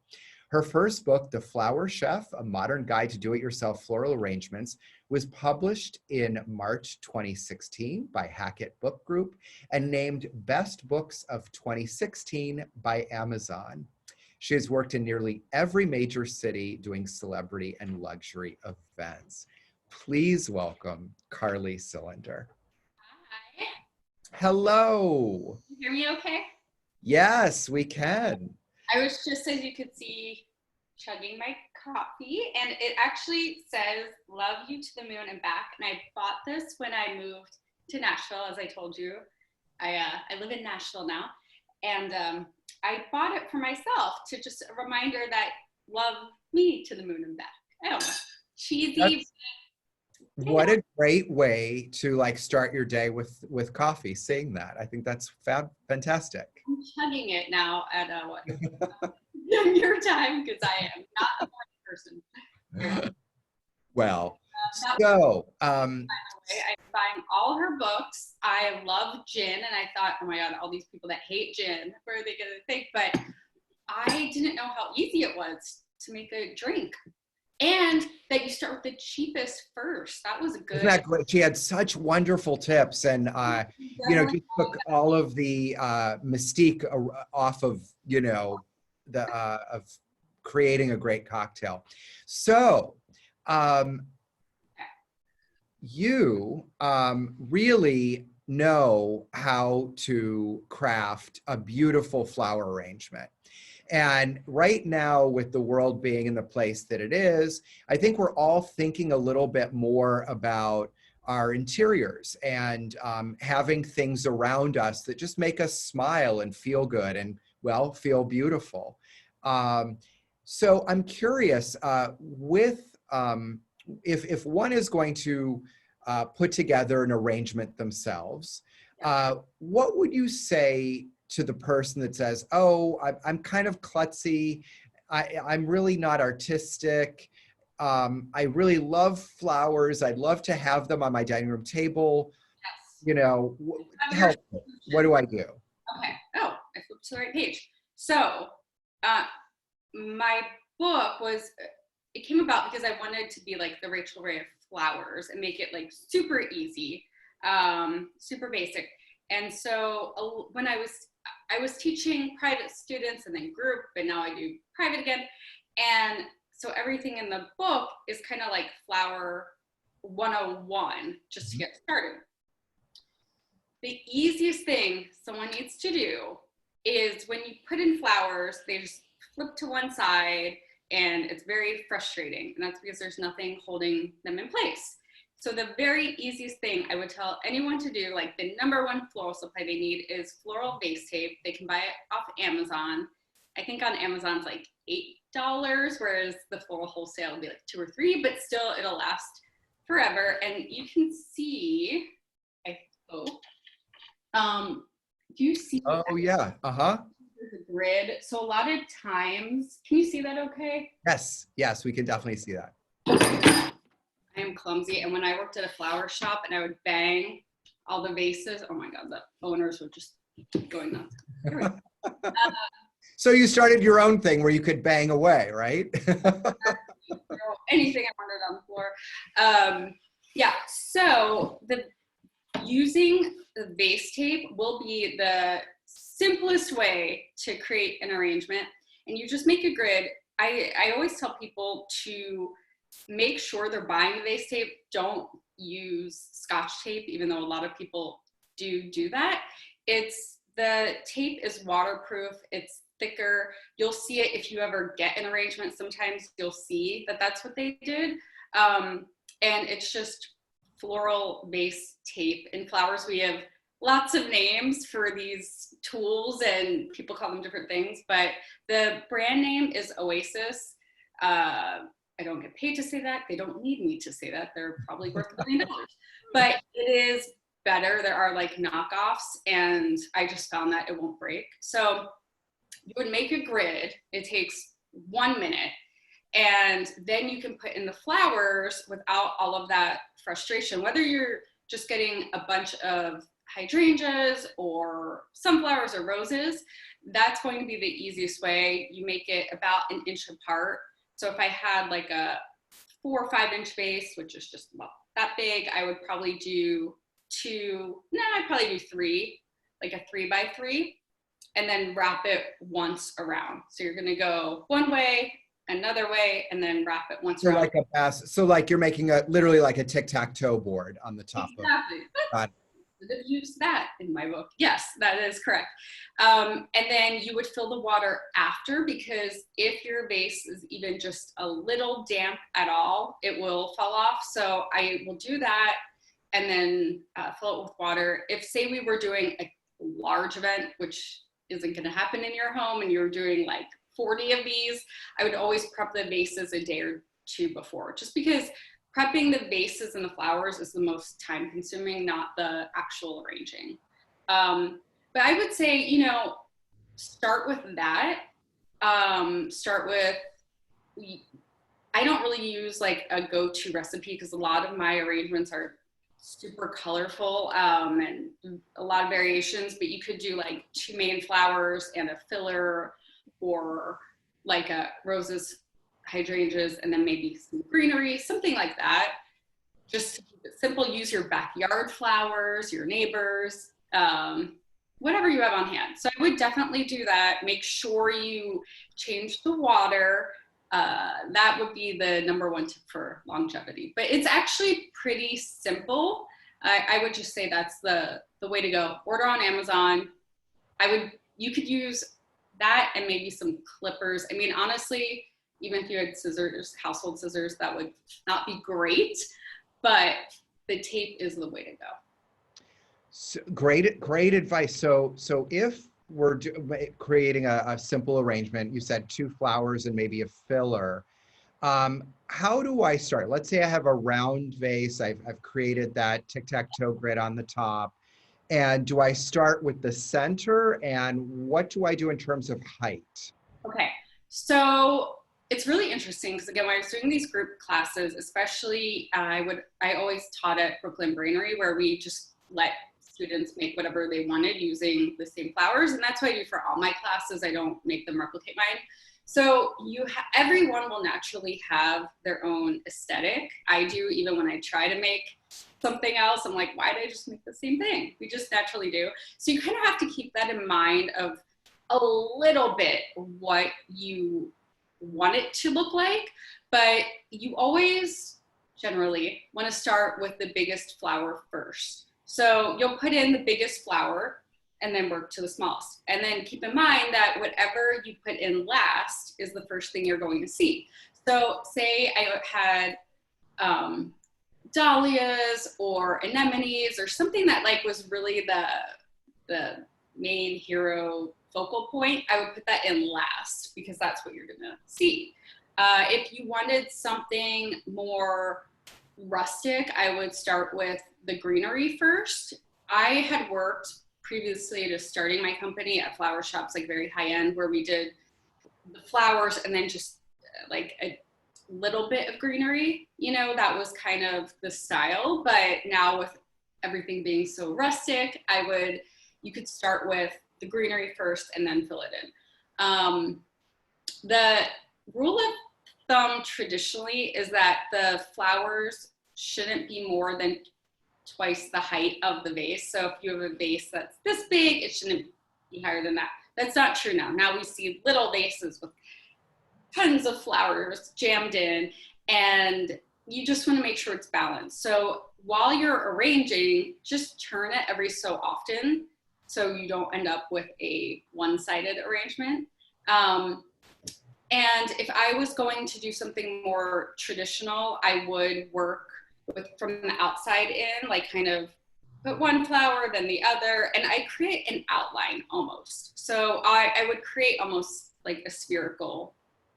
Her first book, The Flower Chef, A Modern Guide to Do-It-Yourself Floral Arrangements, was published in March 2016 by Hackett Book Group and named Best Books of 2016 by Amazon. She has worked in nearly every major city doing celebrity and luxury events. Please welcome Carly Cylinder. Hi. Hello. Can you hear me okay? Yes, we can. I was just, as you could see, chugging my coffee, and it actually says, "Love you to the moon and back." And I bought this when I moved to Nashville, as I told you. I live in Nashville now, and I bought it for myself to just a reminder that love me to the moon and back. I don't know, cheesy. What a great way to like start your day with coffee, saying that. I think that's fantastic. I'm chugging it now at what? Your time, because I am not a morning person. Well, so I'm buying all her books. I love gin, and I thought, oh my God, all these people that hate gin, what are they gonna think? But I didn't know how easy it was to make a drink. And that you start with the cheapest first. That was a good. Isn't that great? She had such wonderful tips, and you know, just took all of the mystique off of, you know, the of creating a great cocktail. So You really know how to craft a beautiful flower arrangement. And right now, with the world being in the place that it is, I think we're all thinking a little bit more about our interiors and having things around us that just make us smile and feel good and, well, feel beautiful. So I'm curious, if one is going to put together an arrangement themselves, what would you say to the person that says, oh, I'm kind of klutzy, I'm really not artistic, I really love flowers, I'd love to have them on my dining room table, you know, help me. What do I do? Okay. Oh, I flipped to the right page. So my book it came about because I wanted to be like the Rachel Ray of flowers and make it like super easy, super basic. And so when I was teaching private students and then group, but now I do private again. And so everything in the book is kind of like flower 101, just to get started. The easiest thing someone needs to do is when you put in flowers, they just flip to one side and it's very frustrating. And that's because there's nothing holding them in place. So the very easiest thing I would tell anyone to do, like the #1 floral supply they need is floral vase tape. They can buy it off Amazon. I think on Amazon it's like $8, whereas the floral wholesale will be like $2 or $3, but still it'll last forever. And you can see, I hope, do you see? Oh, yeah. The grid. So a lot of times, can you see that okay? Yes, we can definitely see that. I am clumsy, and when I worked at a flower shop and I would bang all the vases, oh my God, the owners would just keep going nuts. So you started your own thing where you could bang away, right? Anything I wanted on the floor. Yeah, so using the vase tape will be the simplest way to create an arrangement, and you just make a grid. I always tell people to make sure they're buying the vase tape. Don't use Scotch tape, even though a lot of people do that. The tape is waterproof, it's thicker. You'll see it if you ever get an arrangement. Sometimes you'll see that that's what they did. And it's just floral vase tape. In flowers, we have lots of names for these tools and people call them different things, but the brand name is Oasis. I don't get paid to say that. They don't need me to say that. They're probably worth $1 million, but it is better. There are like knockoffs, and I just found that it won't break. So you would make a grid. It takes 1 minute, and then you can put in the flowers without all of that frustration. Whether you're just getting a bunch of hydrangeas or sunflowers or roses, that's going to be the easiest way. You make it about 1 inch apart. So if I had like a 4 or 5 inch vase, which is just about that big, I would probably do I'd probably do 3, like a 3 by 3, and then wrap it once around. So you're gonna go one way, another way, and then wrap it once around. So like you're making literally like a tic-tac-toe board on the top. Exactly. Of Use that in my book. Yes, that is correct. And then you would fill the water after, because if your vase is even just a little damp at all, it will fall off. So I will do that and then fill it with water. If, say, we were doing a large event, which isn't going to happen in your home, and you're doing like 40 of these, I would always prep the vases a day or 2 before, just because prepping the vases and the flowers is the most time consuming, not the actual arranging. But I would say, start with that. I don't really use like a go-to recipe, because a lot of my arrangements are super colorful and a lot of variations, but you could do like 2 main flowers and a filler, or like a roses, hydrangeas, and then maybe some greenery, something like that. Just to keep it simple, use your backyard flowers, your neighbors, whatever you have on hand. So I would definitely do that. Make sure you change the water. that would be the number one tip for longevity. But it's actually pretty simple. I would just say that's the way to go. Order on Amazon. You could use that and maybe some clippers. I mean, honestly, even if you had scissors, household scissors, that would not be great, but the tape is the way to go. So, great advice. So if we're creating a simple arrangement, you said 2 flowers and maybe a filler. How do I start? Let's say I have a round vase. I've created that tic-tac-toe grid on the top. And do I start with the center? And what do I do in terms of height? Okay, so it's really interesting because, again, when I was doing these group classes, especially I always taught at Brooklyn Brainery, where we just let students make whatever they wanted using the same flowers. And that's what I do for all my classes. I don't make them replicate mine. So everyone will naturally have their own aesthetic. I do, even when I try to make something else, I'm like, why did I just make the same thing? We just naturally do. So you kind of have to keep that in mind of a little bit what you want it to look like, but you always generally want to start with the biggest flower first. So you'll put in the biggest flower and then work to the smallest. And then keep in mind that whatever you put in last is the first thing you're going to see. So say I had dahlias or anemones or something that like was really the main hero focal point, I would put that in last because that's what you're gonna see. If you wanted something more rustic, I would start with the greenery first. I had worked previously to starting my company at flower shops, like very high end, where we did the flowers and then just like a little bit of greenery, that was kind of the style. But now with everything being so rustic, you could start with the greenery first and then fill it in. The rule of thumb traditionally is that the flowers shouldn't be more than twice the height of the vase. So if you have a vase that's this big, it shouldn't be higher than that. That's not true now. Now we see little vases with tons of flowers jammed in, and you just want to make sure it's balanced. So while you're arranging, just turn it every so often so you don't end up with a one-sided arrangement. And if I was going to do something more traditional, I would work from the outside in, like kind of put one flower, then the other, and I create an outline almost. So I would create almost like a spherical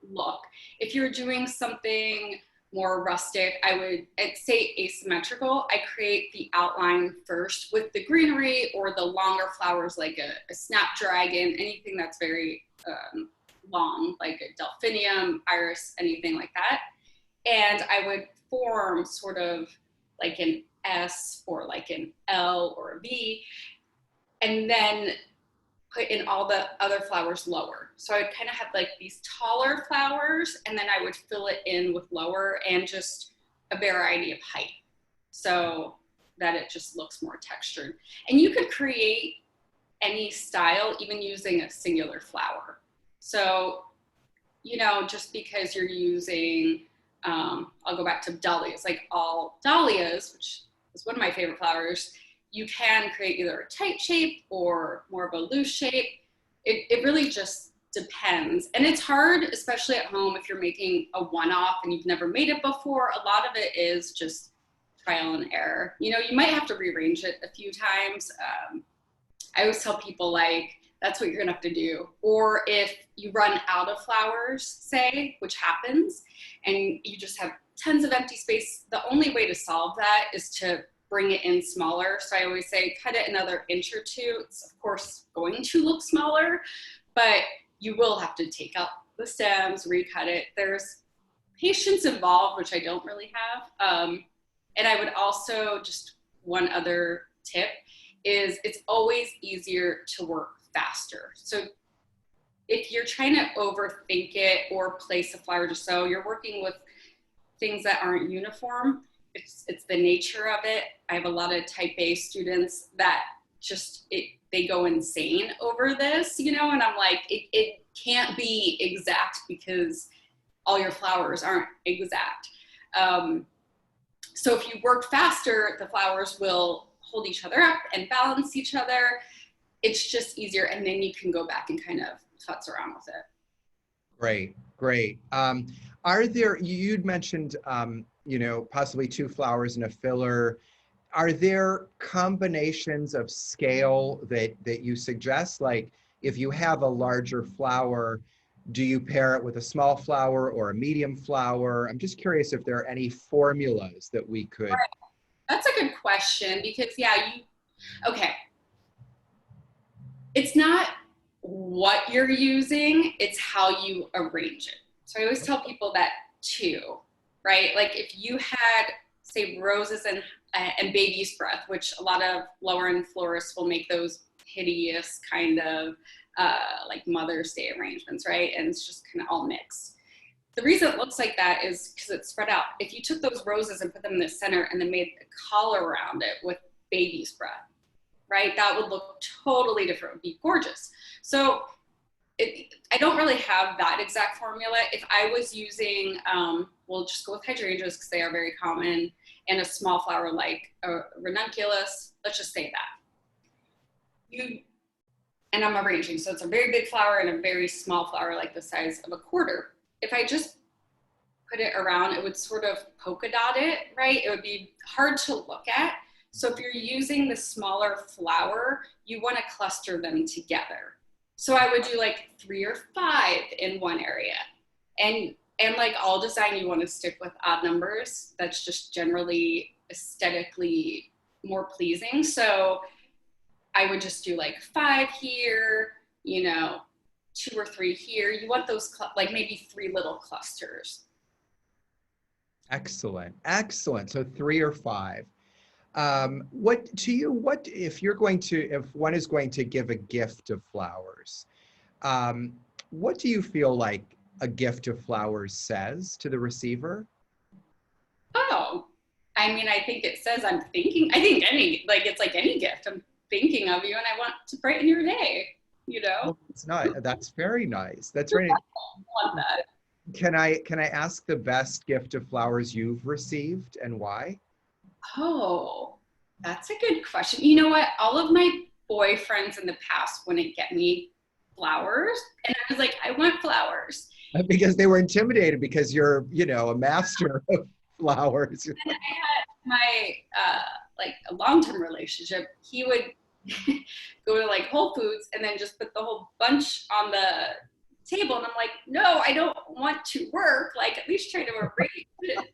look. If you're doing something more rustic, I'd say asymmetrical. I create the outline first with the greenery or the longer flowers like a snapdragon, anything that's very long, like a delphinium, iris, anything like that. And I would form sort of like an S or like an L or a V, and then put in all the other flowers lower. So I would kind of have like these taller flowers, and then I would fill it in with lower and just a variety of height so that it just looks more textured. And you could create any style even using a singular flower. So, just because you're using, I'll go back to dahlias, like all dahlias, which is one of my favorite flowers, you can create either a tight shape or more of a loose shape. It really just depends. And it's hard, especially at home, if you're making a one-off and you've never made it before. A lot of it is just trial and error. You might have to rearrange it a few times. I always tell people, like, that's what you're gonna have to do. Or if you run out of flowers, say, which happens, and you just have tons of empty space, the only way to solve that is to bring it in smaller. So I always say, cut it another inch or two. It's of course going to look smaller, but you will have to take out the stems, recut it. There's patience involved, which I don't really have. And I would also, just one other tip is it's always easier to work faster. So if you're trying to overthink it or place a flower just so, you're working with things that aren't uniform. It's the nature of it. I have a lot of type A students that they go insane over this, and I'm like, it can't be exact because all your flowers aren't exact. So if you work faster, the flowers will hold each other up and balance each other. It's just easier. And then you can go back and kind of futz around with it. Great, great. Are there, you'd mentioned, you know, possibly 2 flowers and a filler. Are there combinations of scale that you suggest? Like if you have a larger flower, do you pair it with a small flower or a medium flower? I'm just curious if there are any formulas that we could. Right. That's a good question because okay. It's not what you're using, it's how you arrange it. So I always tell people that too, right? Like if you had, say, roses and baby's breath, which a lot of lower end florists will make those hideous kind of like Mother's Day arrangements, right? And it's just kind of all mixed. The reason it looks like that is because it's spread out. If you took those roses and put them in the center and then made a collar around it with baby's breath, right? That would look totally different. It would be gorgeous. So I don't really have that exact formula. If I was using, we'll just go with hydrangeas because they are very common, and a small flower like a ranunculus, let's just say that. And I'm arranging, so it's a very big flower and a very small flower like the size of a quarter. If I just put it around, it would sort of polka dot it, right? It would be hard to look at. So if you're using the smaller flower, you want to cluster them together. So I would do like 3 or 5 in one area. And like all design, you want to stick with odd numbers. That's just generally aesthetically more pleasing. So I would just do like 5 here, you know, 2 or 3 here. You want those like maybe 3 little clusters. Excellent, excellent. So 3 or 5. What if one is going to give a gift of flowers, what do you feel like a gift of flowers says to the receiver? Oh, I mean, I think it says I think it's like any gift. I'm thinking of you and I want to brighten your day, you know? Oh, it's not, that's very nice. That's very nice. I love that. Can I ask the best gift of flowers you've received and why? Oh, that's a good question. You know what? All of my boyfriends in the past wouldn't get me flowers. And I was like, I want flowers. Because they were intimidated because you're, you know, a master of flowers. And I had my, like a long-term relationship. He would go to like Whole Foods and then just put the whole bunch on the table. And I'm like, no, I don't want to work. Like at least try to arrange it.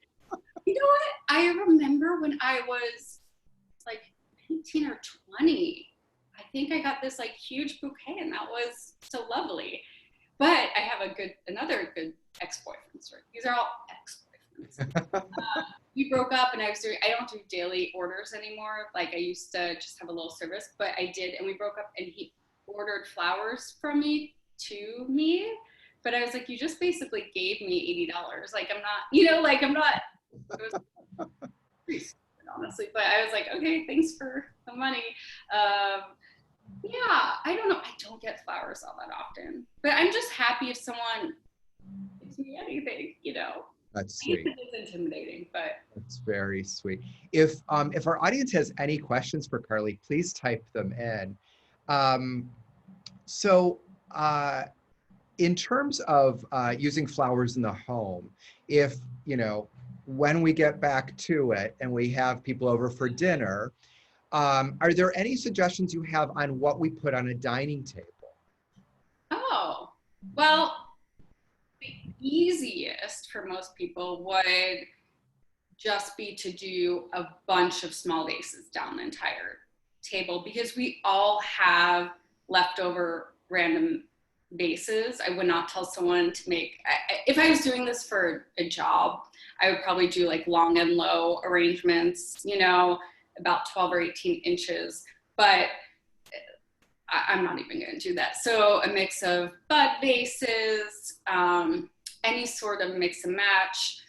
You know what? I remember when I was like 19 or 20, I think I got this like huge bouquet and that was so lovely. But I have another good ex-boyfriend story. These are all ex-boyfriends. We broke up and I don't do daily orders anymore. Like I used to just have a little service, but I did. And we broke up and he ordered flowers from me to me. But I was like, you just basically gave me $80. Like I'm not, you know, like I'm not, it was pretty stupid, honestly, but I was like, okay, thanks for the money. Yeah, I don't know. I don't get flowers all that often, but I'm just happy if someone gives me anything, you know. That's sweet. It is intimidating, but that's very sweet. If our audience has any questions for Carly, please type them in. In terms of using flowers in the home, if, you know, when we get back to it and we have people over for dinner, are there any suggestions you have on what we put on a dining table? Oh, well, the easiest for most people would just be to do a bunch of small vases down the entire table because we all have leftover random vases. I would not tell someone to make, if I was doing this for a job, I would probably do like long and low arrangements, you know, about 12 or 18 inches, but I'm not even going to do that. So a mix of bud vases, any sort of mix and match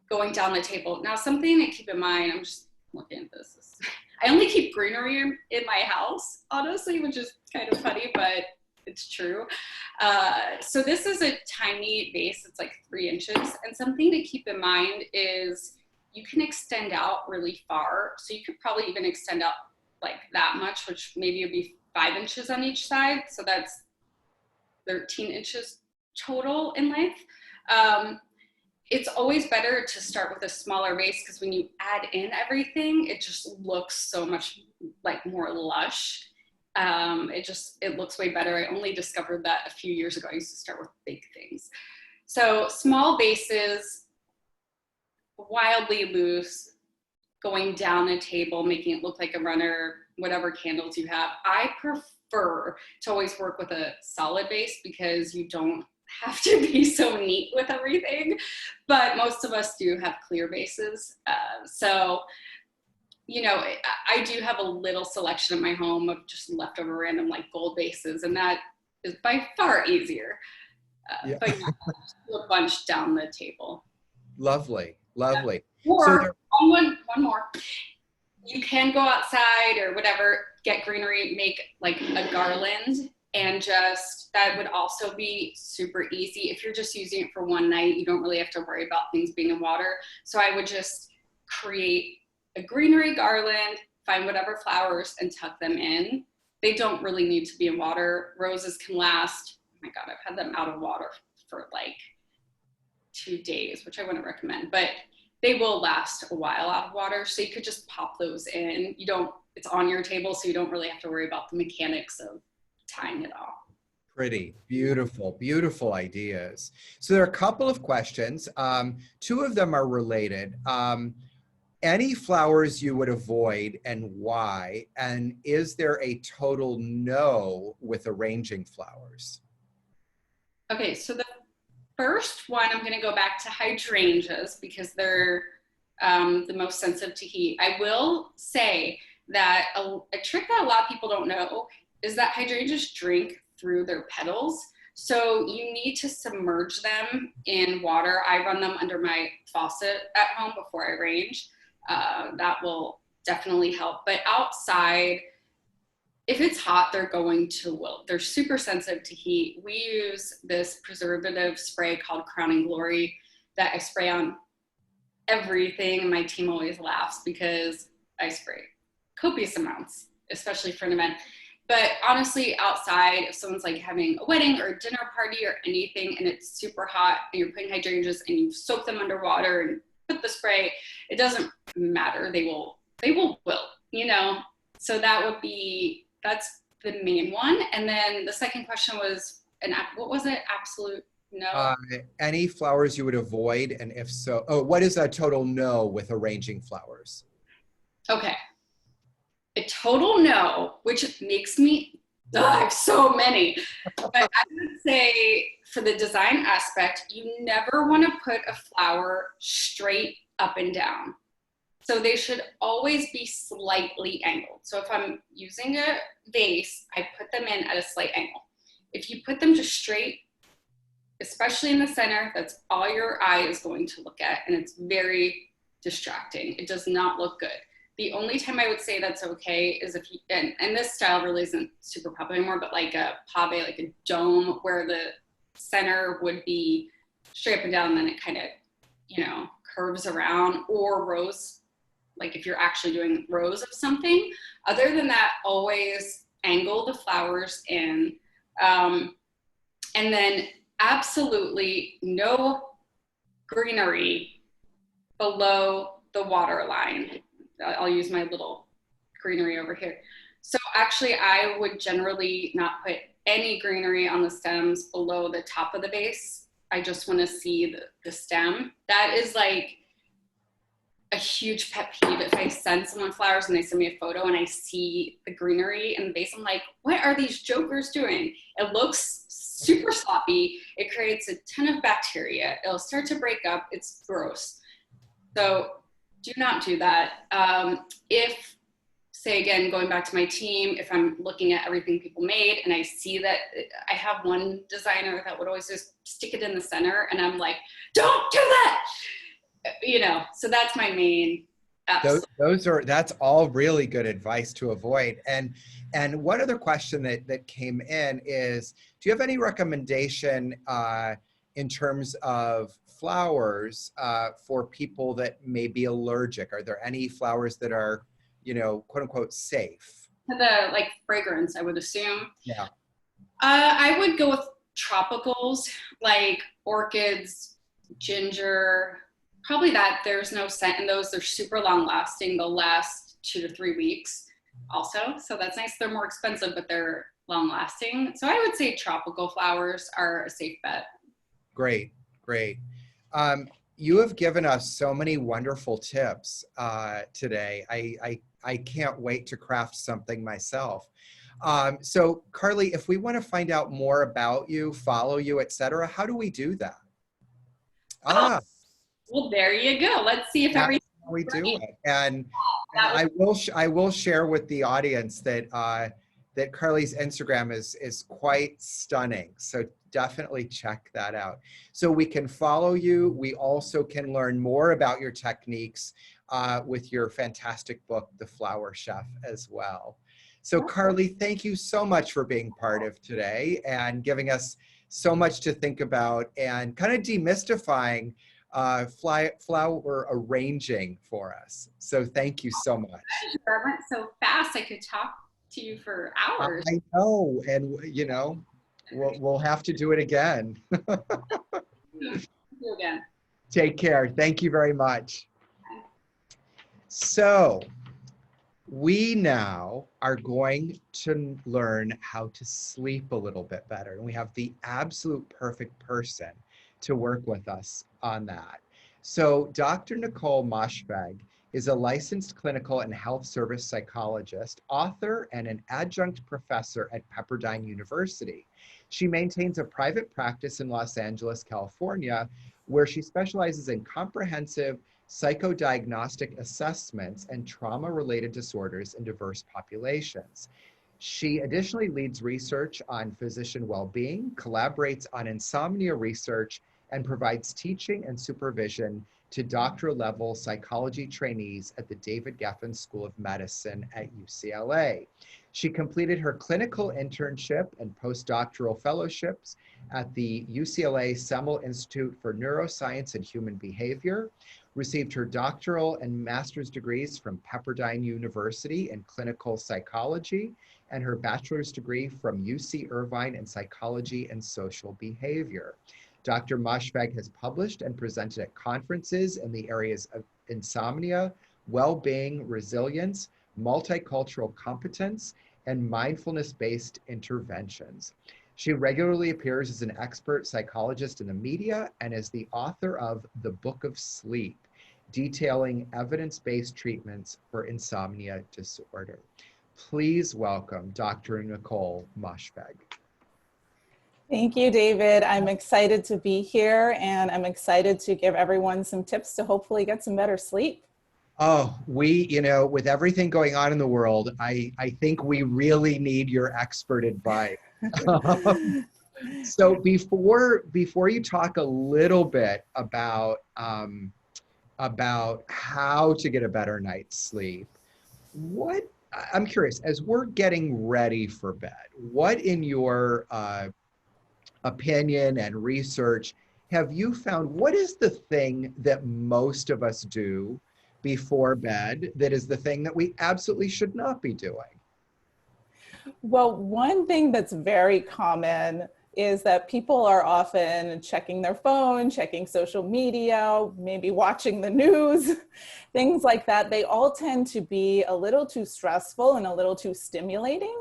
going down the table. Now, something to keep in mind, I'm just looking at this. I only keep greenery in my house, honestly, which is kind of funny, but it's true. So this is a tiny vase. It's like 3 inches. And something to keep in mind is you can extend out really far. So you could probably even extend out like that much, which maybe would be 5 inches on each side. So that's 13 inches total in length. It's always better to start with a smaller vase because when you add in everything, it just looks so much like more lush. It looks way better. I only discovered that a few years ago. I used to start with big things. So small vases, wildly loose, going down a table, making it look like a runner, whatever candles you have. I prefer to always work with a solid base because you don't have to be so neat with everything, but most of us do have clear bases. So, you know, I do have a little selection in my home of just leftover random like gold bases, and that is by far easier. But yeah, a bunch down the table. Lovely, lovely. Or one more. You can go outside or whatever, get greenery, make like a garland, and just, that would also be super easy. If you're just using it for one night, you don't really have to worry about things being in water. So I would just create a greenery garland, find whatever flowers and tuck them in. They don't really need to be in water. Roses can last, oh my God, I've had them out of water for like 2 days, which I wouldn't recommend, but they will last a while out of water. So you could just pop those in. It's on your table, so you don't really have to worry about the mechanics of tying it all. Pretty, beautiful, beautiful ideas. So there are a couple of questions. 2 of them are related. Any flowers you would avoid and why? And is there a total no with arranging flowers? Okay, so the first one, I'm going to go back to hydrangeas because they're the most sensitive to heat. I will say that a trick that a lot of people don't know is that hydrangeas drink through their petals. So you need to submerge them in water. I run them under my faucet at home before I arrange. That will definitely help. But outside, if it's hot, they're going to wilt. They're super sensitive to heat. We use this preservative spray called Crowning Glory that I spray on everything. And my team always laughs because I spray copious amounts, especially for an event. But honestly, outside, if someone's like having a wedding or a dinner party or anything and it's super hot and you're putting hydrangeas and you soak them underwater and put the spray, it doesn't matter. They will wilt, you know? So that's the main one. And then the second question was, what was it? Absolute no? Any flowers you would avoid, and if so, what is a total no with arranging flowers? Okay. A total no, which makes me, I have so many. But I would say for the design aspect, you never want to put a flower straight up and down. So they should always be slightly angled. So if I'm using a vase, I put them in at a slight angle. If you put them just straight, especially in the center, that's all your eye is going to look at, and it's very distracting. It does not look good. The only time I would say that's okay is if you, and this style really isn't super popular anymore, but like a pave, like a dome where the center would be straight up and down, and then it kind of, you know, curves around, or rows, like if you're actually doing rows of something. Other than that, always angle the flowers in. And then absolutely no greenery below the water line. I'll use my little greenery over here. So actually I would generally not put any greenery on the stems below the top of the vase. I just want to see the stem. That is like a huge pet peeve. If I send someone flowers and they send me a photo and I see the greenery in the vase, I'm like, what are these jokers doing? It looks super sloppy. It creates a ton of bacteria. It'll start to break up. It's gross. So do not do that. If, say again, going back to my team, if I'm looking at everything people made and I see that, I have one designer that would always just stick it in the center, and I'm like, don't do that! You know, so that's my main Absolutely. That's all really good advice to avoid. And one other question that came in is, do you have any recommendation in terms of flowers for people that may be allergic? Are there any flowers that are, quote unquote, safe? The like fragrance, I would assume. Yeah. I would go with tropicals like orchids, ginger, probably that. There's no scent in those. They're super long lasting. They'll last 2 to 3 weeks also. So that's nice. They're more expensive, but they're long lasting. So I would say tropical flowers are a safe bet. Great, great. You have given us so many wonderful tips today. I can't wait to craft something myself. So Carly, if we want to find out more about you, follow you, etc., how do we do that? Well, there you go. Let's see if everything. How we do it. And I will share with the audience that that Carly's Instagram is quite stunning. So definitely check that out. So we can follow you. We also can learn more about your techniques with your fantastic book, The Flower Chef, as well. So Carly, thank you so much for being part of today and giving us so much to think about and kind of demystifying flower arranging for us. So thank you so much. That went so fast. I could talk to you for hours. I know, and we'll have to do it again. Do again. Take care. Thank you very much. So we now are going to learn how to sleep a little bit better, and we have the absolute perfect person to work with us on that. So Dr. Nicole Moshfegh is a licensed clinical and health service psychologist, author, and an adjunct professor at Pepperdine University. She maintains a private practice in Los Angeles, California, where she specializes in comprehensive psychodiagnostic assessments and trauma-related disorders in diverse populations. She additionally leads research on physician well-being, collaborates on insomnia research, and provides teaching and supervision to doctoral level psychology trainees at the David Geffen School of Medicine at UCLA. She completed her clinical internship and postdoctoral fellowships at the UCLA Semel Institute for Neuroscience and Human Behavior, received her doctoral and master's degrees from Pepperdine University in clinical psychology, and her bachelor's degree from UC Irvine in psychology and social behavior. Dr. Moshfegh has published and presented at conferences in the areas of insomnia, well-being, resilience, multicultural competence, and mindfulness-based interventions. She regularly appears as an expert psychologist in the media and is the author of The Book of Sleep, detailing evidence-based treatments for insomnia disorder. Please welcome Dr. Nicole Moshfegh. Thank you, David. I'm excited to be here, and I'm excited to give everyone some tips to hopefully get some better sleep. Oh, with everything going on in the world, I think we really need your expert advice. So before you talk a little bit about how to get a better night's sleep, I'm curious, as we're getting ready for bed, what in your opinion and research have you found, what is the thing that most of us do before bed that is the thing that we absolutely should not be doing? Well, one thing that's very common is that people are often checking their phone, checking social media, maybe watching the news, things like that. They all tend to be a little too stressful and a little too stimulating.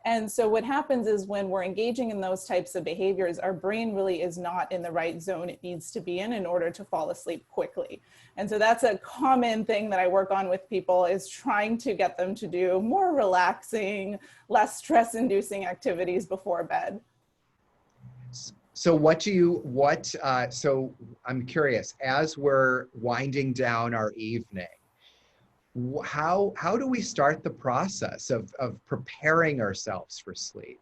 And so what happens is when we're engaging in those types of behaviors, our brain really is not in the right zone it needs to be in order to fall asleep quickly. And so that's a common thing that I work on with people, is trying to get them to do more relaxing, less stress-inducing activities before bed. So so I'm curious, as we're winding down our evening, how do we start the process of preparing ourselves for sleep?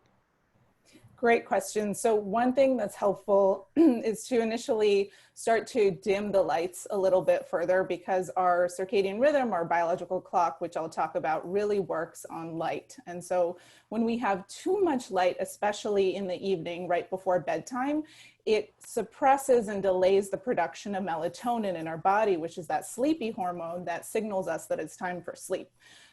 Great question. So one thing that's helpful is to initially start to dim the lights a little bit further, because our circadian rhythm, our biological clock, which I'll talk about, really works on light. And so when we have too much light, especially in the evening right before bedtime, it suppresses and delays the production of melatonin in our body, which is that sleepy hormone that signals us that it's time for sleep.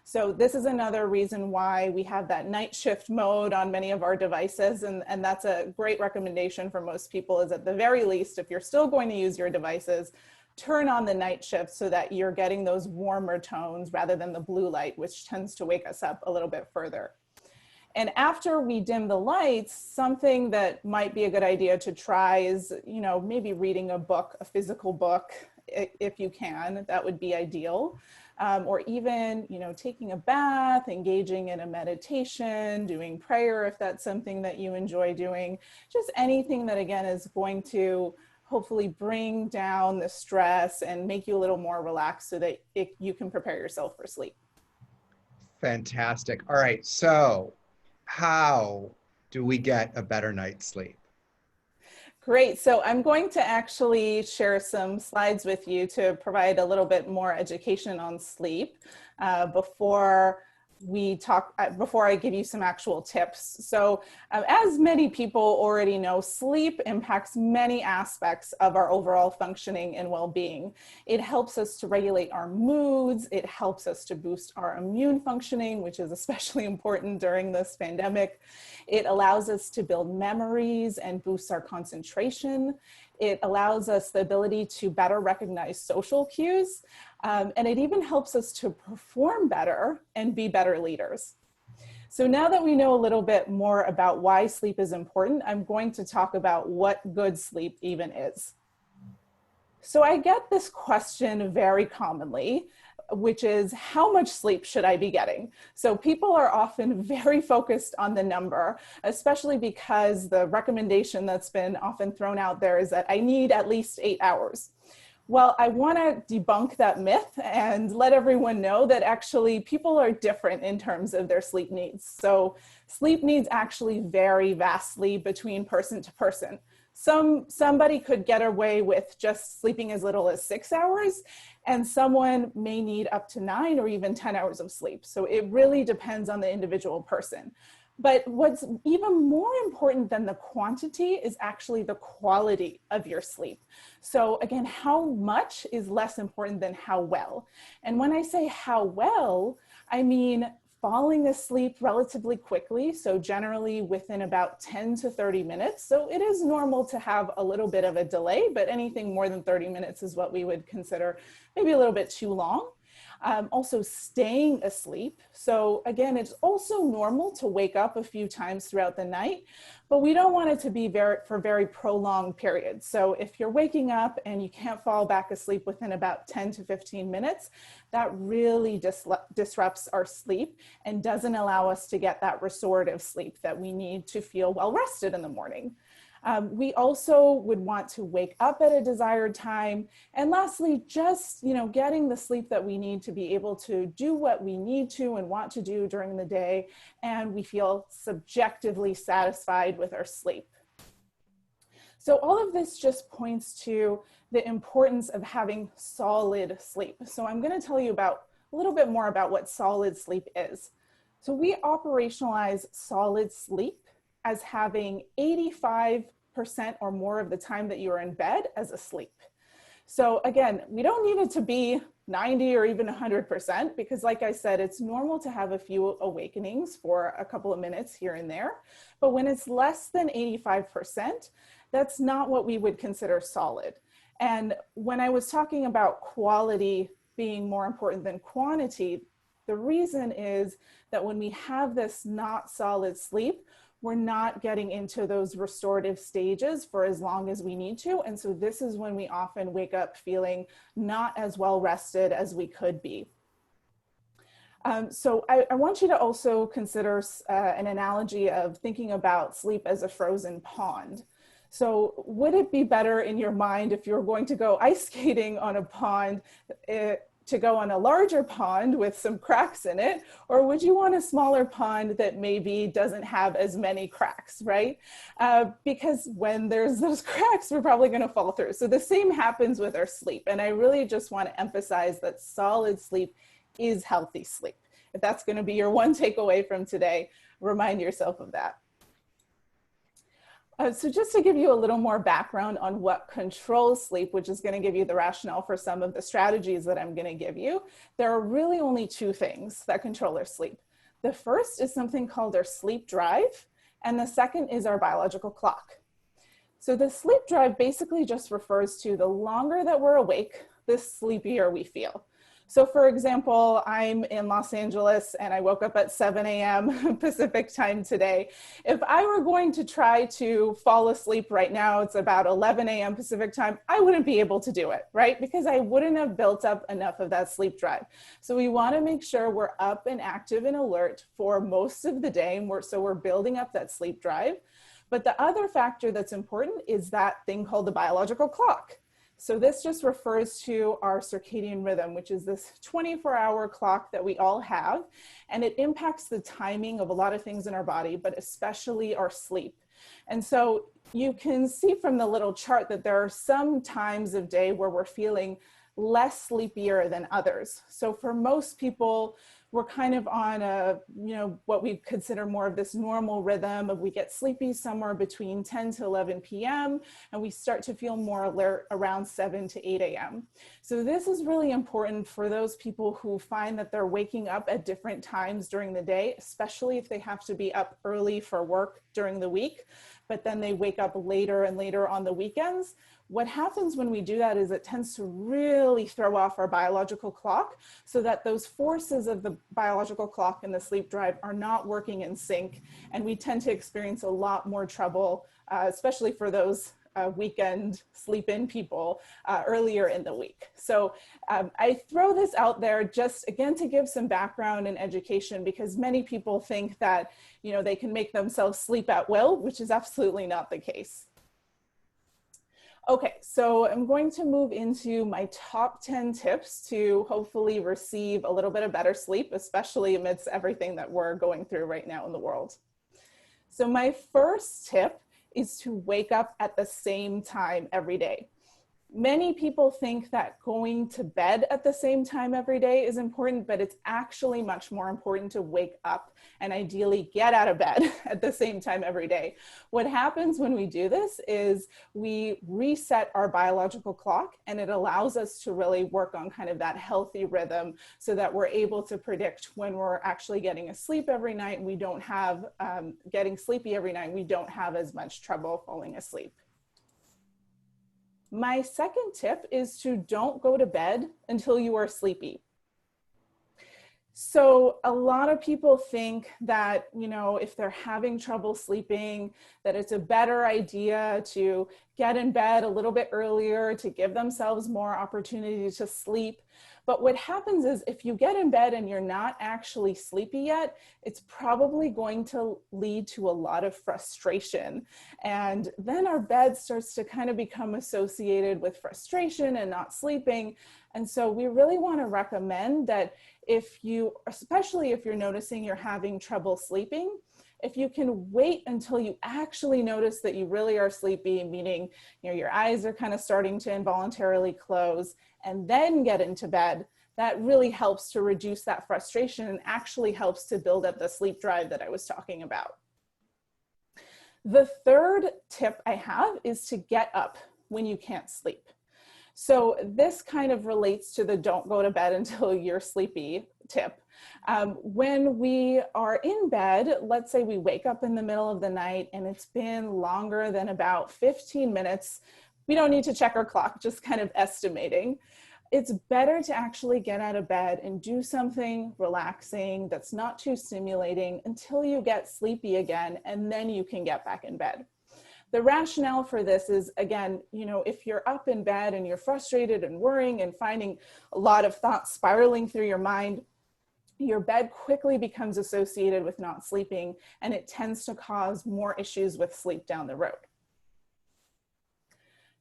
So this is another reason why we have that night shift mode on many of our devices. And that's a great recommendation for most people, is at the very least, if you're still going to use your devices, turn on the night shift so that you're getting those warmer tones rather than the blue light, which tends to wake us up a little bit further. And after we dim the lights, something that might be a good idea to try is, maybe reading a book, a physical book, if you can. That would be ideal. Or even, taking a bath, engaging in a meditation, doing prayer if that's something that you enjoy doing. Just anything that, again, is going to hopefully bring down the stress and make you a little more relaxed so that you can prepare yourself for sleep. Fantastic. All right, so how do we get a better night's sleep? Great. So I'm going to actually share some slides with you to provide a little bit more education on sleep before I give you some actual tips. So as many people already know, sleep impacts many aspects of our overall functioning and well-being. It helps us to regulate our moods. It helps us to boost our immune functioning, which is especially important during this pandemic. It allows us to build memories and boosts our concentration. It allows us the ability to better recognize social cues. And it even helps us to perform better and be better leaders. So now that we know a little bit more about why sleep is important, I'm going to talk about what good sleep even is. So I get this question very commonly, which is, how much sleep should I be getting? So people are often very focused on the number, especially because the recommendation that's been often thrown out there is that I need at least 8 hours. Well, I want to debunk that myth and let everyone know that actually people are different in terms of their sleep needs. So sleep needs actually vary vastly between person to person. Somebody could get away with just sleeping as little as 6 hours, and someone may need up to 9 or even 10 hours of sleep. So it really depends on the individual person. But what's even more important than the quantity is actually the quality of your sleep. So again, how much is less important than how well. And when I say how well, I mean falling asleep relatively quickly, so generally within about 10 to 30 minutes. So it is normal to have a little bit of a delay, but anything more than 30 minutes is what we would consider maybe a little bit too long. Also staying asleep. So again, it's also normal to wake up a few times throughout the night, but we don't want it to be for very prolonged periods. So if you're waking up and you can't fall back asleep within about 10 to 15 minutes, that really disrupts our sleep and doesn't allow us to get that restorative sleep that we need to feel well rested in the morning. We also would want to wake up at a desired time. And lastly, just, getting the sleep that we need to be able to do what we need to and want to do during the day. And we feel subjectively satisfied with our sleep. So all of this just points to the importance of having solid sleep. So I'm going to tell you a little bit more about what solid sleep is. So we operationalize solid sleep as having 85% or more of the time that you are in bed as asleep. So again, we don't need it to be 90 or even 100%, because like I said, it's normal to have a few awakenings for a couple of minutes here and there. But when it's less than 85%, that's not what we would consider solid. And when I was talking about quality being more important than quantity, the reason is that when we have this not solid sleep, we're not getting into those restorative stages for as long as we need to. And so this is when we often wake up feeling not as well rested as we could be. So I want you to also consider an analogy of thinking about sleep as a frozen pond. So would it be better in your mind if you're going to go ice skating on a pond to go on a larger pond with some cracks in it, or would you want a smaller pond that maybe doesn't have as many cracks, right? Because when there's those cracks, we're probably going to fall through. So the same happens with our sleep. And I really just want to emphasize that solid sleep is healthy sleep. If that's going to be your one takeaway from today, remind yourself of that. So just to give you a little more background on what controls sleep, which is going to give you the rationale for some of the strategies that I'm going to give you, there are really only two things that control our sleep. The first is something called our sleep drive, and the second is our biological clock. So the sleep drive basically just refers to the longer that we're awake, the sleepier we feel. So for example, I'm in Los Angeles and I woke up at 7 a.m. Pacific time today. If I were going to try to fall asleep right now, it's about 11 a.m. Pacific time, I wouldn't be able to do it, right? Because I wouldn't have built up enough of that sleep drive. So we want to make sure we're up and active and alert for most of the day. And so we're building up that sleep drive. But the other factor that's important is that thing called the biological clock. So this just refers to our circadian rhythm, which is this 24-hour clock that we all have, and it impacts the timing of a lot of things in our body, but especially our sleep. And so you can see from the little chart that there are some times of day where we're feeling less sleepier than others. So for most people, we're kind of on a, what we consider more of this normal rhythm of we get sleepy somewhere between 10 to 11 p.m. and we start to feel more alert around 7 to 8 a.m. So this is really important for those people who find that they're waking up at different times during the day, especially if they have to be up early for work during the week, but then they wake up later and later on the weekends. What happens when we do that is it tends to really throw off our biological clock so that those forces of the biological clock and the sleep drive are not working in sync. And we tend to experience a lot more trouble, especially for those weekend sleep-in people earlier in the week. So I throw this out there just again to give some background and education, because many people think that they can make themselves sleep at will, which is absolutely not the case. Okay, so I'm going to move into my top 10 tips to hopefully receive a little bit of better sleep, especially amidst everything that we're going through right now in the world. So my first tip is to wake up at the same time every day. Many people think that going to bed at the same time every day is important, but it's actually much more important to wake up and ideally get out of bed at the same time every day. What happens when we do this is we reset our biological clock, and it allows us to really work on kind of that healthy rhythm so that we're able to predict when we're actually getting asleep every night and we don't have, getting sleepy every night, we don't have as much trouble falling asleep. My second tip is to don't go to bed until you are sleepy. So a lot of people think that, if they're having trouble sleeping, that it's a better idea to get in bed a little bit earlier to give themselves more opportunity to sleep. But what happens is if you get in bed and you're not actually sleepy yet, it's probably going to lead to a lot of frustration. And then our bed starts to kind of become associated with frustration and not sleeping. And so we really want to recommend that especially if you're noticing you're having trouble sleeping, if you can wait until you actually notice that you really are sleepy, meaning your eyes are kind of starting to involuntarily close, and then get into bed, that really helps to reduce that frustration and actually helps to build up the sleep drive that I was talking about. The third tip I have is to get up when you can't sleep. So this kind of relates to the don't go to bed until you're sleepy tip. When we are in bed, let's say we wake up in the middle of the night and it's been longer than about 15 minutes, we don't need to check our clock, just kind of estimating. It's better to actually get out of bed and do something relaxing that's not too stimulating until you get sleepy again, and then you can get back in bed. The rationale for this is, again, if you're up in bed and you're frustrated and worrying and finding a lot of thoughts spiraling through your mind, your bed quickly becomes associated with not sleeping, and it tends to cause more issues with sleep down the road.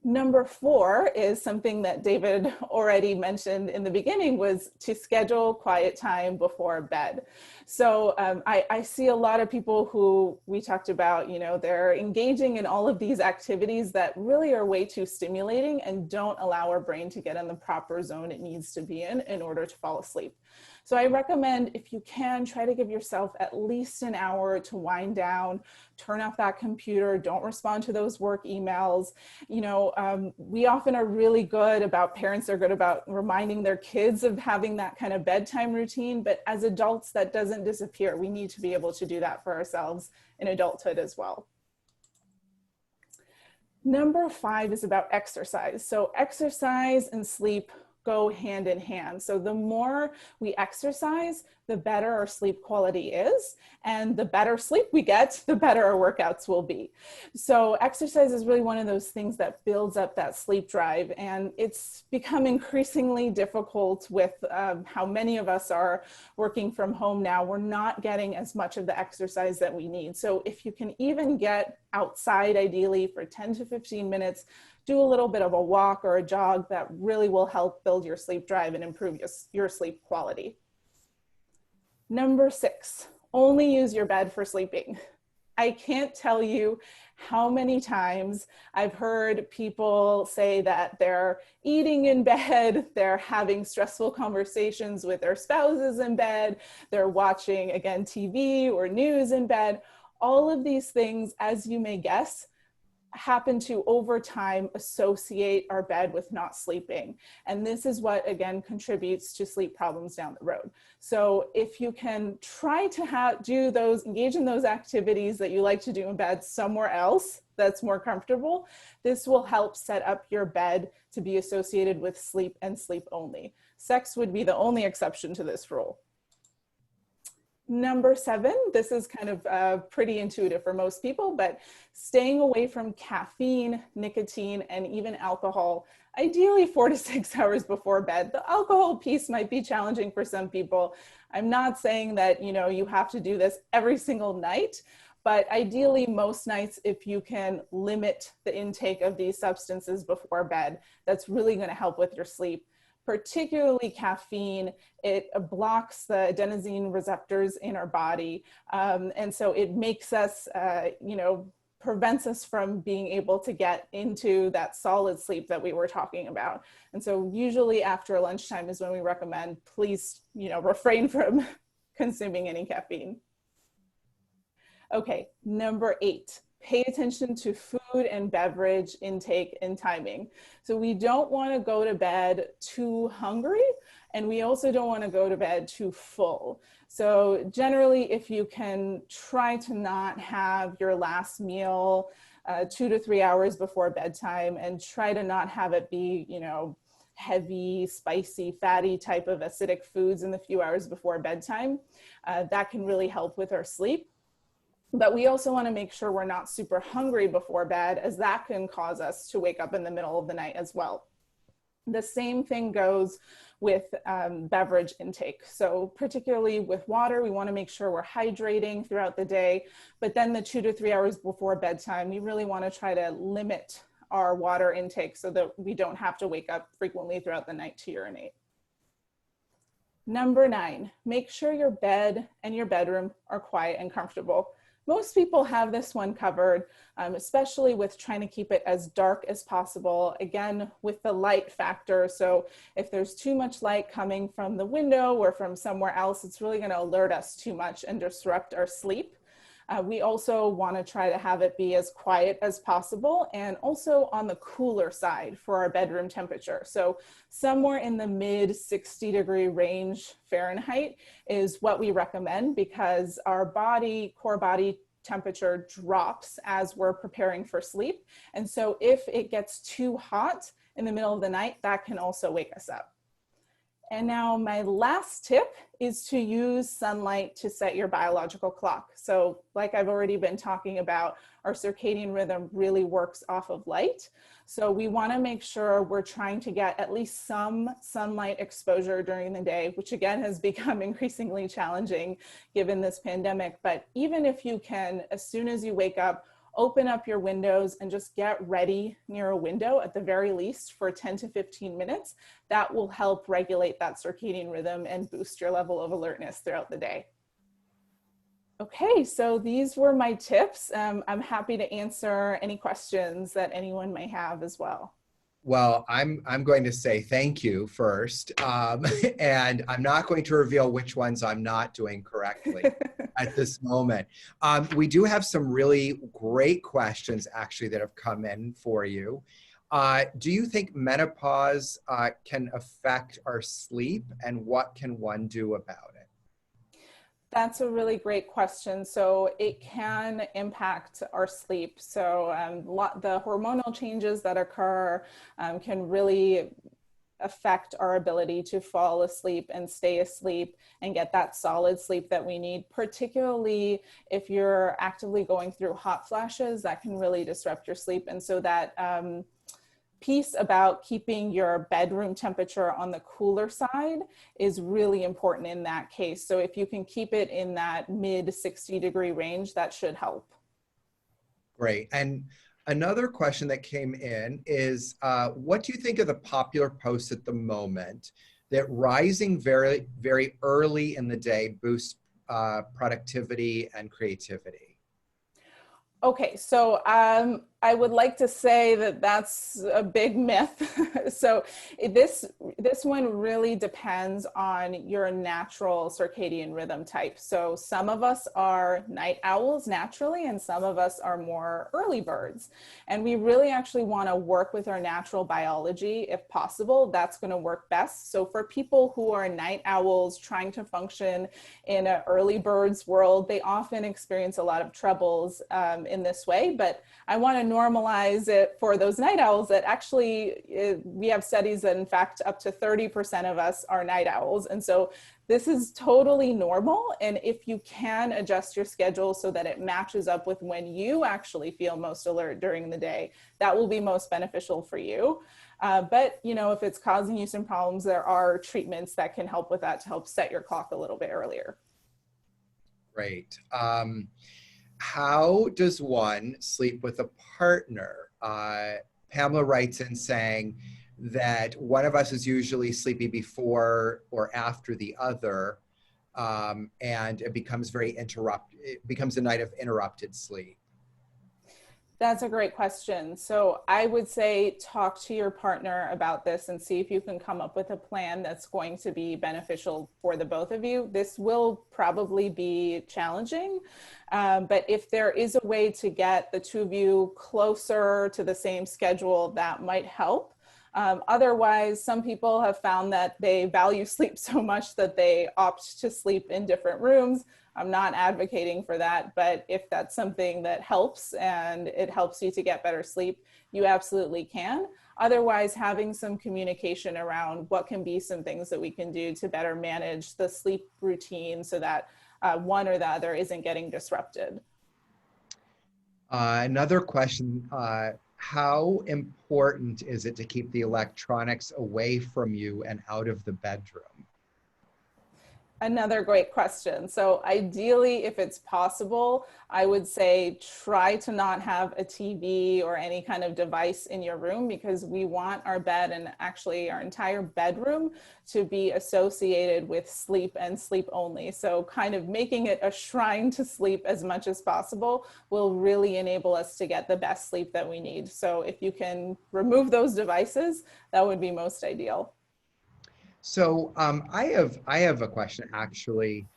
Number 4 is something that David already mentioned in the beginning, was to schedule quiet time before bed. So I see a lot of people who we talked about, you know, they're engaging in all of these activities that really are way too stimulating and don't allow our brain to get in the proper zone it needs to be in order to fall asleep. So I recommend, if you can, try to give yourself at least an hour to wind down, turn off that computer, don't respond to those work emails. You know, we often are really good about, parents are good about reminding their kids of having that kind of bedtime routine, but as adults, that doesn't disappear. We need to be able to do that for ourselves in adulthood as well. Number 5 is about exercise. So exercise and sleep go hand in hand. So the more we exercise, the better our sleep quality is, and the better sleep we get, the better our workouts will be. So exercise is really one of those things that builds up that sleep drive, and it's become increasingly difficult with how many of us are working from home now. We're not getting as much of the exercise that we need. So if you can even get outside, ideally for 10 to 15 minutes, do a little bit of a walk or a jog, that really will help build your sleep drive and improve your sleep quality. Number 6, only use your bed for sleeping. I can't tell you how many times I've heard people say that they're eating in bed, they're having stressful conversations with their spouses in bed, they're watching, again, TV or news in bed. All of these things, as you may guess, happen to over time associate our bed with not sleeping. And this is what, again, contributes to sleep problems down the road. So if you can try to engage in those activities that you like to do in bed somewhere else that's more comfortable, this will help set up your bed to be associated with sleep and sleep only. Sex would be the only exception to this rule. Number 7, this is kind of pretty intuitive for most people, but staying away from caffeine, nicotine, and even alcohol, ideally 4 to 6 hours before bed. The alcohol piece might be challenging for some people. I'm not saying that, you know, you have to do this every single night, but ideally most nights, if you can limit the intake of these substances before bed, that's really going to help with your sleep. Particularly caffeine, it blocks the adenosine receptors in our body. And so it makes us, you know, prevents us from being able to get into that solid sleep that we were talking about. And so usually after lunchtime is when we recommend, please, you know, refrain from consuming any caffeine. Okay, number 8. Pay attention to food and beverage intake and timing. So we don't want to go to bed too hungry, and we also don't want to go to bed too full. So generally, if you can try to not have your last meal 2 to 3 hours before bedtime, and try to not have it be, you know, heavy, spicy, fatty type of acidic foods in the few hours before bedtime, that can really help with our sleep. But we also want to make sure we're not super hungry before bed, as that can cause us to wake up in the middle of the night as well. The same thing goes with beverage intake. So particularly with water, we want to make sure we're hydrating throughout the day. But then the 2 to 3 hours before bedtime, we really want to try to limit our water intake so that we don't have to wake up frequently throughout the night to urinate. Number 9, make sure your bed and your bedroom are quiet and comfortable. Most people have this one covered, especially with trying to keep it as dark as possible, again, with the light factor. So if there's too much light coming from the window or from somewhere else, it's really going to alert us too much and disrupt our sleep. We also want to try to have it be as quiet as possible, and also on the cooler side for our bedroom temperature. So somewhere in the mid 60-degree range Fahrenheit is what we recommend, because our core body temperature drops as we're preparing for sleep. And so if it gets too hot in the middle of the night, that can also wake us up. And now my last tip is to use sunlight to set your biological clock. So like I've already been talking about, our circadian rhythm really works off of light. So we want to make sure we're trying to get at least some sunlight exposure during the day, which again has become increasingly challenging given this pandemic. But even if you can, as soon as you wake up, open up your windows and just get ready near a window at the very least for 10 to 15 minutes. That will help regulate that circadian rhythm and boost your level of alertness throughout the day. Okay, so these were my tips. I'm happy to answer any questions that anyone may have as well. Well, I'm going to say thank you first, and I'm not going to reveal which ones I'm not doing correctly at this moment. We do have some really great questions actually that have come in for you. Do you think menopause can affect our sleep, and what can one do about it? That's a really great question. So it can impact our sleep. So the hormonal changes that occur can really affect our ability to fall asleep and stay asleep and get that solid sleep that we need, particularly if you're actively going through hot flashes. That can really disrupt your sleep. And so that piece about keeping your bedroom temperature on the cooler side is really important in that case. So if you can keep it in that mid 60-degree range, that should help. Great. And another question that came in is, what do you think of the popular posts at the moment that rising very, very early in the day boosts productivity and creativity? Okay, so I would like to say that that's a big myth. So this one really depends on your natural circadian rhythm type. So some of us are night owls naturally, and some of us are more early birds. And we really actually want to work with our natural biology if possible. That's going to work best. So for people who are night owls trying to function in an early birds world, they often experience a lot of troubles in this way. But I want to normalize it for those night owls that actually, we have studies that in fact up to 30% of us are night owls. And so this is totally normal. And if you can adjust your schedule so that it matches up with when you actually feel most alert during the day, that will be most beneficial for you. But you know, if it's causing you some problems, there are treatments that can help with that to help set your clock a little bit earlier. Great. How does one sleep with a partner? Pamela writes in saying that one of us is usually sleepy before or after the other, and it becomes it becomes a night of interrupted sleep. That's a great question. So I would say talk to your partner about this and see if you can come up with a plan that's going to be beneficial for the both of you. This will probably be challenging, but if there is a way to get the two of you closer to the same schedule, that might help. Otherwise, some people have found that they value sleep so much that they opt to sleep in different rooms. I'm not advocating for that, but if that's something that helps and it helps you to get better sleep, you absolutely can. Otherwise, having some communication around what can be some things that we can do to better manage the sleep routine so that one or the other isn't getting disrupted. Another question, how important is it to keep the electronics away from you and out of the bedroom? Another great question. So ideally, if it's possible, I would say try to not have a TV or any kind of device in your room, because we want our bed and actually our entire bedroom to be associated with sleep and sleep only. So kind of making it a shrine to sleep as much as possible will really enable us to get the best sleep that we need. So if you can remove those devices, that would be most ideal. So I have a question actually.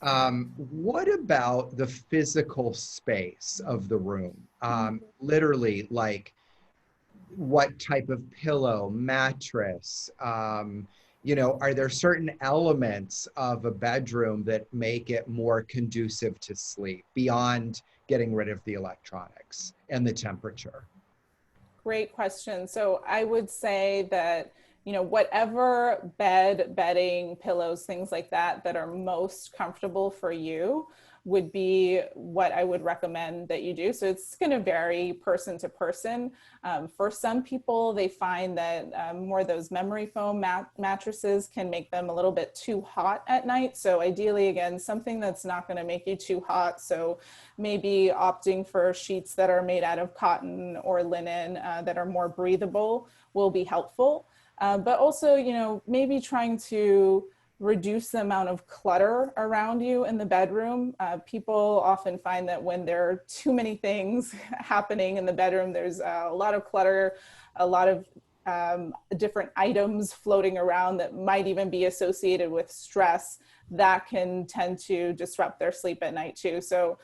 What about the physical space of the room? Literally, like what type of pillow, mattress, you know, are there certain elements of a bedroom that make it more conducive to sleep beyond getting rid of the electronics and the temperature? Great question. So I would say that, you know, whatever bed, bedding, pillows, things like that, that are most comfortable for you would be what I would recommend that you do. So it's going to vary person to person. For some people, they find that more those memory foam mattresses can make them a little bit too hot at night. So ideally, again, something that's not going to make you too hot. So maybe opting for sheets that are made out of cotton or linen that are more breathable will be helpful. But also, you know, maybe trying to reduce the amount of clutter around you in the bedroom. People often find that when there are too many things happening in the bedroom, there's a lot of clutter, a lot of different items floating around that might even be associated with stress that can tend to disrupt their sleep at night too. So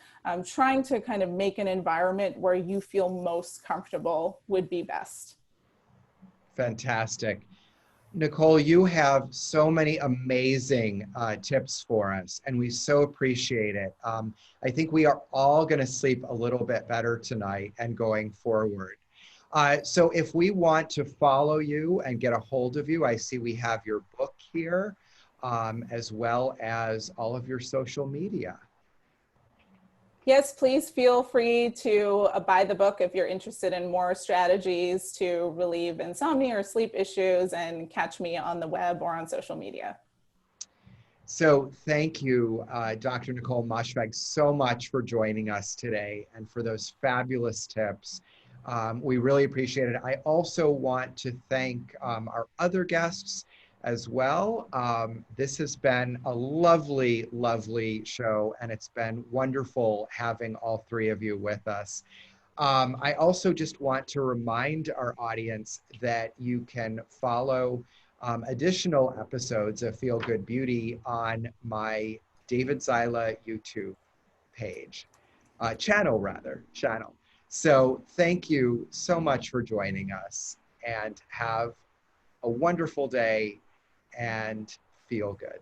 trying to kind of make an environment where you feel most comfortable would be best. Fantastic. Nicole, you have so many amazing tips for us, and we so appreciate it. I think we are all going to sleep a little bit better tonight and going forward. So if we want to follow you and get a hold of you, I see we have your book here, as well as all of your social media. Yes, please feel free to buy the book if you're interested in more strategies to relieve insomnia or sleep issues, and catch me on the web or on social media. So thank you, Dr. Nicole Moshfegh, so much for joining us today and for those fabulous tips. We really appreciate it. I also want to thank our other guests as well. This has been a lovely, lovely show, and it's been wonderful having all three of you with us. I also just want to remind our audience that you can follow additional episodes of Feel Good Beauty on my David Zyla YouTube page, channel. So thank you so much for joining us, and have a wonderful day and feel good.